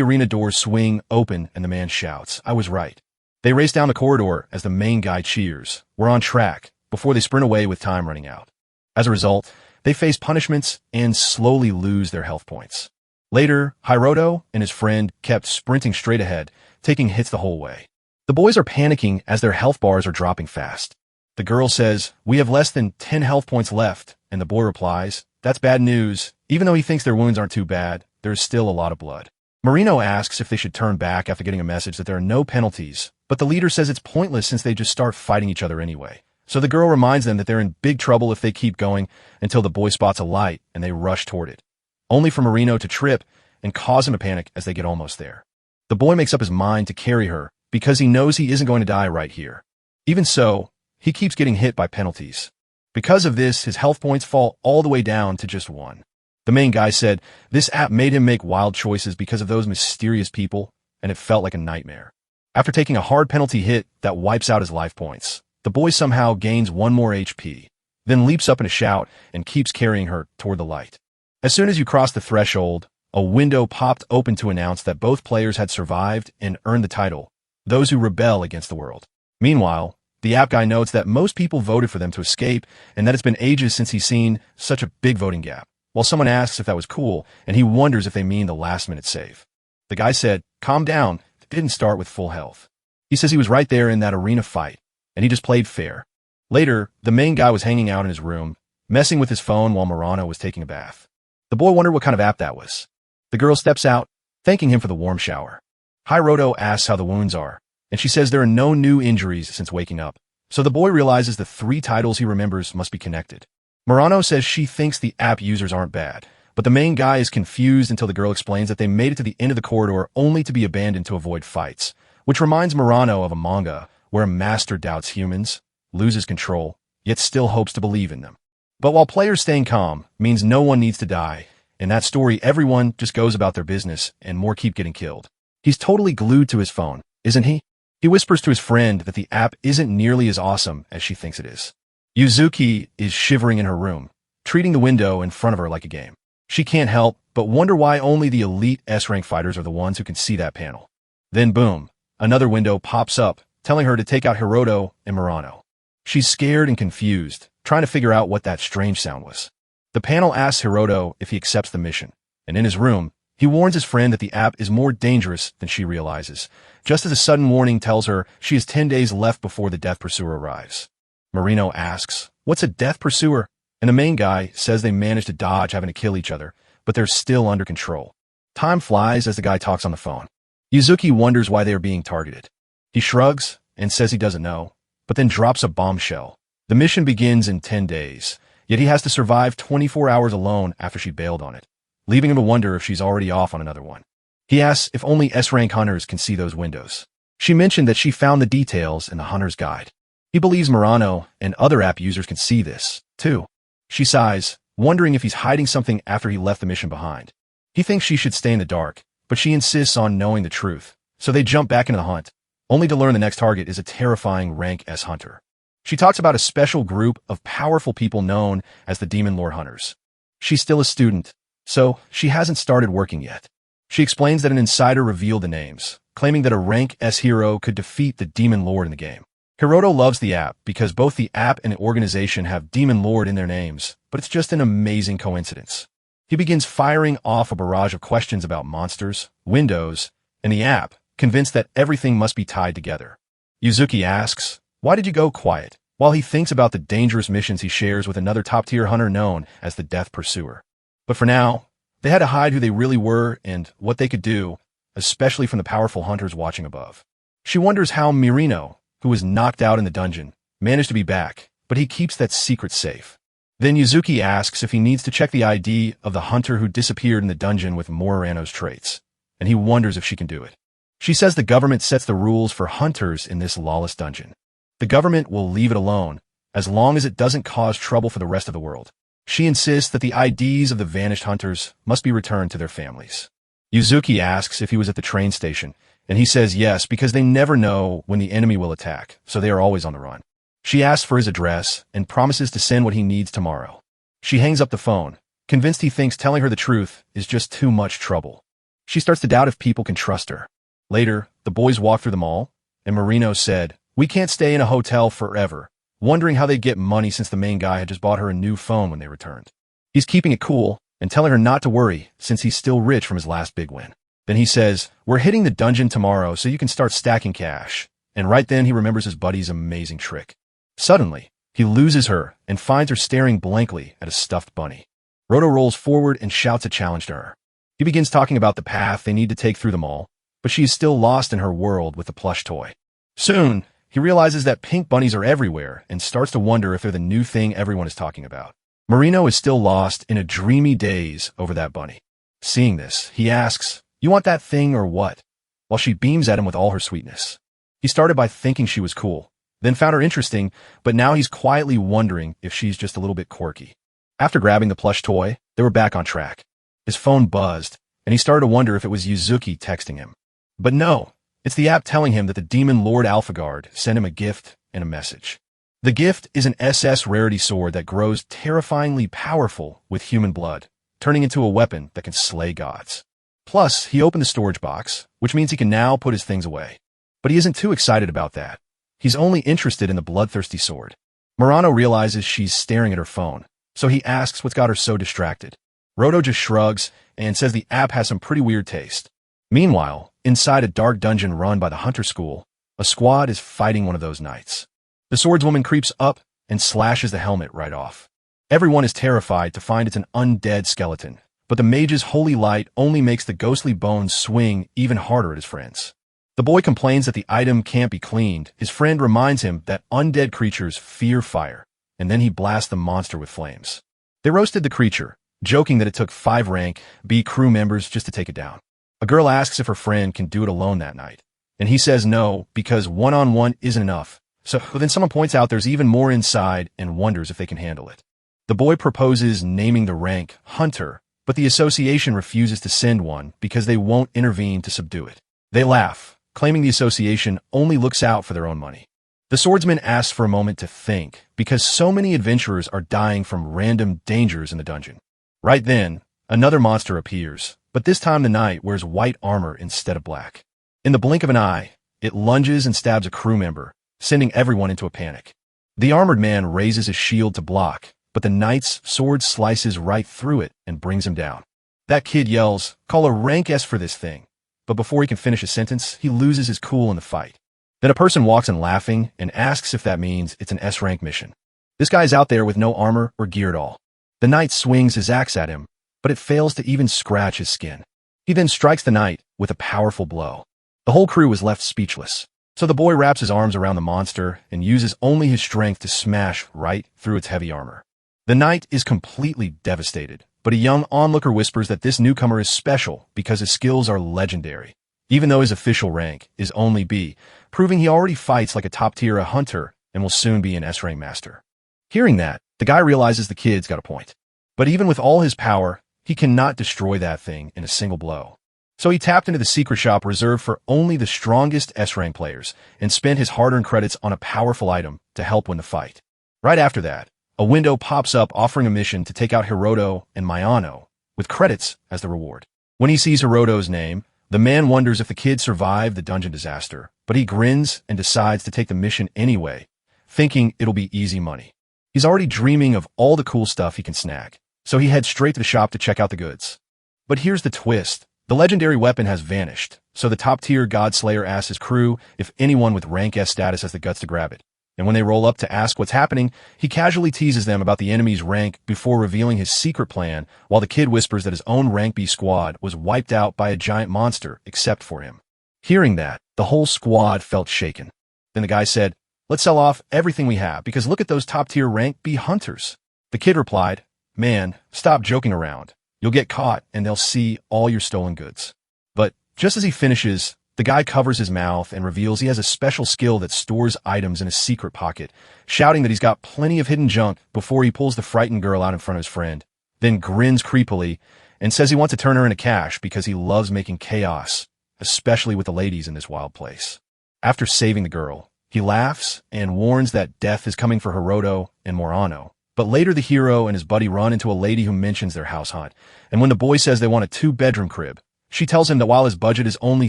arena doors swing open and the man shouts, "I was right." They race down the corridor as the main guy cheers, "We're on track," before they sprint away with time running out. As a result, they face punishments and slowly lose their health points. Later, Hiroto and his friend kept sprinting straight ahead, taking hits the whole way. The boys are panicking as their health bars are dropping fast. The girl says, "We have less than 10 health points left," and the boy replies, "That's bad news. Even though he thinks their wounds aren't too bad, there's still a lot of blood." Marino asks if they should turn back after getting a message that there are no penalties, but the leader says it's pointless since they just start fighting each other anyway. So the girl reminds them that they're in big trouble if they keep going until the boy spots a light and they rush toward it, only for Marino to trip and cause him to panic as they get almost there. The boy makes up his mind to carry her because he knows he isn't going to die right here. Even so, he keeps getting hit by penalties. Because of this, his health points fall all the way down to just 1. The main guy said this app made him make wild choices because of those mysterious people, and it felt like a nightmare. After taking a hard penalty hit that wipes out his life points, the boy somehow gains 1 more HP, then leaps up in a shout and keeps carrying her toward the light. As soon as you cross the threshold, a window popped open to announce that both players had survived and earned the title, Those Who Rebel Against the World. Meanwhile, the app guy notes that most people voted for them to escape and that it's been ages since he's seen such a big voting gap, while someone asks if that was cool and he wonders if they mean the last-minute save. The guy said, "Calm down, it didn't start with full health." He says he was right there in that arena fight, and he just played fair. Later, the main guy was hanging out in his room, messing with his phone while Murano was taking a bath. The boy wondered what kind of app that was. The girl steps out, thanking him for the warm shower. Hiroto asks how the wounds are, and she says there are no new injuries since waking up, so the boy realizes the 3 titles he remembers must be connected. Murano says she thinks the app users aren't bad, but the main guy is confused until the girl explains that they made it to the end of the corridor only to be abandoned to avoid fights, which reminds Murano of a manga where a master doubts humans, loses control, yet still hopes to believe in them. But while players staying calm means no one needs to die, in that story everyone just goes about their business and more keep getting killed. He's totally glued to his phone, isn't he? He whispers to his friend that the app isn't nearly as awesome as she thinks it is. Yuzuki is shivering in her room, treating the window in front of her like a game. She can't help but wonder why only the elite S-rank fighters are the ones who can see that panel. Then boom, another window pops up, telling her to take out Hiroto and Murano. She's scared and confused, trying to figure out what that strange sound was. The panel asks Hiroto if he accepts the mission, and in his room, he warns his friend that the app is more dangerous than she realizes, just as a sudden warning tells her she has 10 days left before the death pursuer arrives. Marino asks, "What's a death pursuer?" And the main guy says they managed to dodge having to kill each other, but they're still under control. Time flies as the guy talks on the phone. Yuzuki wonders why they are being targeted. He shrugs and says he doesn't know, but then drops a bombshell. The mission begins in 10 days, yet he has to survive 24 hours alone after she bailed on it, leaving him to wonder if she's already off on another one. He asks if only S-rank hunters can see those windows. She mentioned that she found the details in the hunter's guide. He believes Murano and other app users can see this, too. She sighs, wondering if he's hiding something after he left the mission behind. He thinks she should stay in the dark, but she insists on knowing the truth, so they jump back into the hunt, only to learn the next target is a terrifying rank S hunter. She talks about a special group of powerful people known as the Demon Lord Hunters. She's still a student, so she hasn't started working yet. She explains that an insider revealed the names, claiming that a rank S hero could defeat the Demon Lord in the game. Hiroto loves the app because both the app and the organization have Demon Lord in their names, but it's just an amazing coincidence. He begins firing off a barrage of questions about monsters, windows, and the app, convinced that everything must be tied together. Yuzuki asks, "Why did you go quiet?" while he thinks about the dangerous missions he shares with another top-tier hunter known as the Death Pursuer. But for now, they had to hide who they really were and what they could do, especially from the powerful hunters watching above. She wonders how Mirino, who was knocked out in the dungeon, managed to be back, but he keeps that secret safe. Then Yuzuki asks if he needs to check the ID of the hunter who disappeared in the dungeon with Morano's traits, and he wonders if she can do it. She says the government sets the rules for hunters in this lawless dungeon. The government will leave it alone, as long as it doesn't cause trouble for the rest of the world. She insists that the IDs of the vanished hunters must be returned to their families. Yuzuki asks if he was at the train station, and he says yes because they never know when the enemy will attack, so they are always on the run. She asks for his address and promises to send what he needs tomorrow. She hangs up the phone, convinced he thinks telling her the truth is just too much trouble. She starts to doubt if people can trust her. Later, the boys walk through the mall, and Marino said, "We can't stay in a hotel forever," wondering how they'd get money since the main guy had just bought her a new phone when they returned. He's keeping it cool and telling her not to worry since he's still rich from his last big win. Then he says, "We're hitting the dungeon tomorrow so you can start stacking cash." And right then he remembers his buddy's amazing trick. Suddenly, he loses her and finds her staring blankly at a stuffed bunny. Roto rolls forward and shouts a challenge to her. He begins talking about the path they need to take through the mall, but she is still lost in her world with the plush toy. Soon, he realizes that pink bunnies are everywhere and starts to wonder if they're the new thing everyone is talking about. Marino is still lost in a dreamy daze over that bunny. Seeing this, he asks, "You want that thing or what?" while she beams at him with all her sweetness. He started by thinking she was cool, then found her interesting, but now he's quietly wondering if she's just a little bit quirky. After grabbing the plush toy, they were back on track. His phone buzzed, and he started to wonder if it was Yuzuki texting him. But no, It's the app telling him that the Demon Lord AlphaGuard sent him a gift and a message. The gift is an SS rarity sword that grows terrifyingly powerful with human blood, turning into a weapon that can slay gods. Plus, he opened the storage box, which means he can now put his things away. But he isn't too excited about that. He's only interested in the bloodthirsty sword. Murano realizes she's staring at her phone, so he asks what's got her so distracted. Roto just shrugs and says the app has some pretty weird taste. Meanwhile, inside a dark dungeon run by the Hunter School, a squad is fighting one of those knights. The swordswoman creeps up and slashes the helmet right off. Everyone is terrified to find it's an undead skeleton, but the mage's holy light only makes the ghostly bones swing even harder at his friends. The boy complains that the item can't be cleaned. His friend reminds him that undead creatures fear fire, and then he blasts the monster with flames. They roasted the creature, joking that it took 5 rank B crew members just to take it down. A girl asks if her friend can do it alone that night, and he says no because one-on-one isn't enough. So then someone points out there's even more inside and wonders if they can handle it. The boy proposes naming the rank Hunter, but the association refuses to send one because they won't intervene to subdue it. They laugh, claiming the association only looks out for their own money. The swordsman asks for a moment to think because so many adventurers are dying from random dangers in the dungeon. Right then, another monster appears, but this time the knight wears white armor instead of black. In the blink of an eye, it lunges and stabs a crew member, sending everyone into a panic. The armored man raises his shield to block, but the knight's sword slices right through it and brings him down. That kid yells, "Call a rank S for this thing," but before he can finish his sentence, he loses his cool in the fight. Then a person walks in laughing and asks if that means it's an S-rank mission. This guy's out there with no armor or gear at all. The knight swings his axe at him, but it fails to even scratch his skin. He then strikes the knight with a powerful blow. The whole crew is left speechless. So the boy wraps his arms around the monster and uses only his strength to smash right through its heavy armor. The knight is completely devastated, but a young onlooker whispers that this newcomer is special because his skills are legendary, even though his official rank is only B, proving he already fights like a top-tier hunter and will soon be an S-rank master. Hearing that, the guy realizes the kid's got a point. But even with all his power, he cannot destroy that thing in a single blow. So he tapped into the secret shop reserved for only the strongest S-rank players and spent his hard-earned credits on a powerful item to help win the fight. Right after that, a window pops up offering a mission to take out Hiroto and Mayano, with credits as the reward. When he sees Hiroto's name, the man wonders if the kid survived the dungeon disaster, but he grins and decides to take the mission anyway, thinking it'll be easy money. He's already dreaming of all the cool stuff he can snag, so he heads straight to the shop to check out the goods. But here's the twist. The legendary weapon has vanished, so the top-tier Godslayer asks his crew if anyone with rank S status has the guts to grab it. And when they roll up to ask what's happening, he casually teases them about the enemy's rank before revealing his secret plan, while the kid whispers that his own rank B squad was wiped out by a giant monster except for him. Hearing that, the whole squad felt shaken. Then the guy said, "Let's sell off everything we have because look at those top-tier rank B hunters." The kid replied, "Man, stop joking around. You'll get caught and they'll see all your stolen goods." But just as he finishes, the guy covers his mouth and reveals he has a special skill that stores items in a secret pocket, shouting that he's got plenty of hidden junk before he pulls the frightened girl out in front of his friend, then grins creepily and says he wants to turn her into cash because he loves making chaos, especially with the ladies in this wild place. After saving the girl, he laughs and warns that death is coming for Hiroto and Morano. But later the hero and his buddy run into a lady who mentions their house hunt, and when the boy says they want a 2-bedroom crib, she tells him that while his budget is only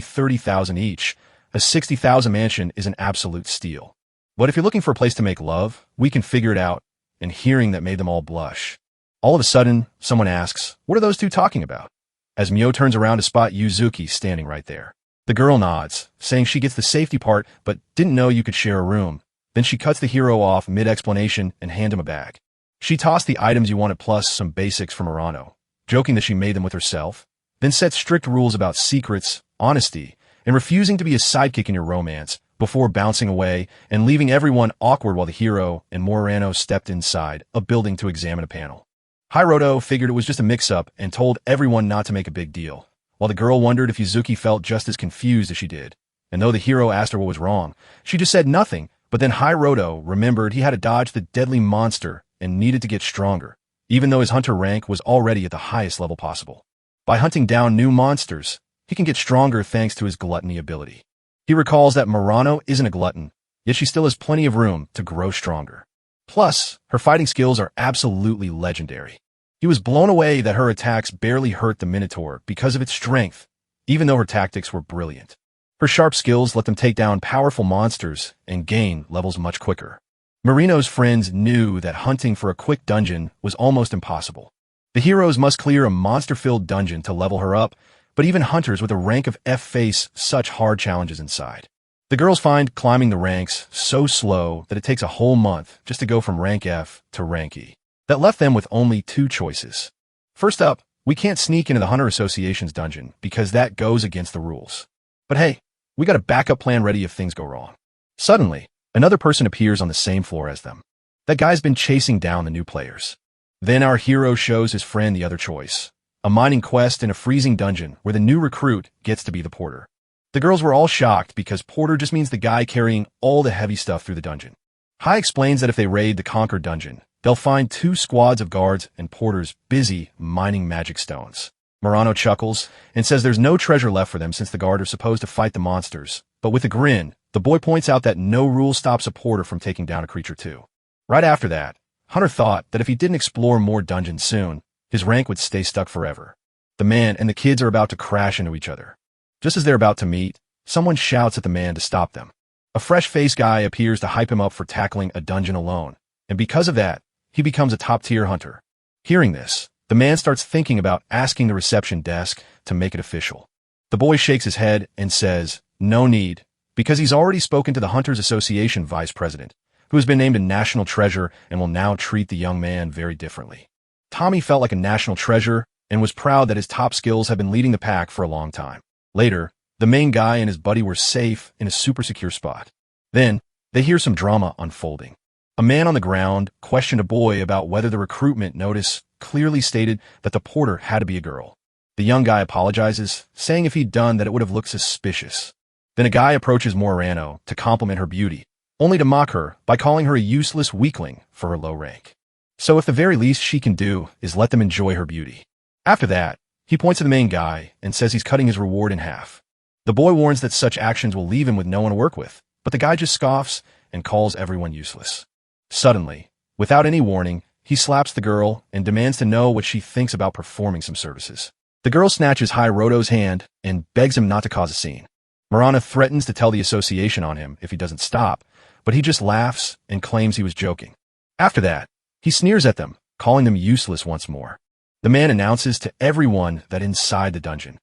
$30,000 each, a $60,000 mansion is an absolute steal. But if you're looking for a place to make love, we can figure it out, and hearing that made them all blush. All of a sudden, someone asks, "What are those two talking about?" As Mio turns around to spot Yuzuki standing right there. The girl nods, saying she gets the safety part but didn't know you could share a room. Then she cuts the hero off mid-explanation and hands him a bag. She tossed the items you wanted plus some basics from Murano, joking that she made them with herself, then set strict rules about secrets, honesty, and refusing to be a sidekick in your romance before bouncing away and leaving everyone awkward while the hero and Morano stepped inside a building to examine a panel. Hiroto figured it was just a mix-up and told everyone not to make a big deal, while the girl wondered if Yuzuki felt just as confused as she did. And though the hero asked her what was wrong, she just said nothing, but then Hiroto remembered he had to dodge the deadly monster and needed to get stronger, even though his hunter rank was already at the highest level possible. By hunting down new monsters, he can get stronger thanks to his gluttony ability. He recalls that Murano isn't a glutton, yet she still has plenty of room to grow stronger. Plus, her fighting skills are absolutely legendary. He was blown away that her attacks barely hurt the Minotaur because of its strength, even though her tactics were brilliant. Her sharp skills let them take down powerful monsters and gain levels much quicker. Marino's friends knew that hunting for a quick dungeon was almost impossible. The heroes must clear a monster-filled dungeon to level her up, but even hunters with a rank of F face such hard challenges inside. The girls find climbing the ranks so slow that it takes a whole month just to go from rank F to rank E. That left them with only two choices. First up, we can't sneak into the Hunter Association's dungeon because that goes against the rules. But hey, we got a backup plan ready if things go wrong. Suddenly, another person appears on the same floor as them. That guy's been chasing down the new players. Then our hero shows his friend the other choice, a mining quest in a freezing dungeon where the new recruit gets to be the porter. The girls were all shocked because porter just means the guy carrying all the heavy stuff through the dungeon. Hai explains that if they raid the conquered dungeon, they'll find 2 squads of guards and porters busy mining magic stones. Murano chuckles and says there's no treasure left for them since the guard are supposed to fight the monsters, but with a grin, the boy points out that no rule stops a porter from taking down a creature too. Right after that, Hunter thought that if he didn't explore more dungeons soon, his rank would stay stuck forever. The man and the kids are about to crash into each other. Just as they're about to meet, someone shouts at the man to stop them. A fresh-faced guy appears to hype him up for tackling a dungeon alone, and because of that, he becomes a top-tier hunter. Hearing this, the man starts thinking about asking the reception desk to make it official. The boy shakes his head and says, no need, because he's already spoken to the Hunters Association vice president, who has been named a national treasure and will now treat the young man very differently. Tommy felt like a national treasure and was proud that his top skills had been leading the pack for a long time. Later, the main guy and his buddy were safe in a super secure spot. Then, they hear some drama unfolding. A man on the ground questioned a boy about whether the recruitment notice clearly stated that the porter had to be a girl. The young guy apologizes, saying if he'd done that it would have looked suspicious. Then a guy approaches Morano to compliment her beauty, only to mock her by calling her a useless weakling for her low rank. So if the very least she can do is let them enjoy her beauty. After that, he points to the main guy and says he's cutting his reward in half. The boy warns that such actions will leave him with no one to work with, but the guy just scoffs and calls everyone useless. Suddenly, without any warning, he slaps the girl and demands to know what she thinks about performing some services. The girl snatches Hiroto's hand and begs him not to cause a scene. Murano threatens to tell the association on him if he doesn't stop, but he just laughs and claims he was joking. After that, he sneers at them, calling them useless once more. The man announces to everyone that inside the dungeon,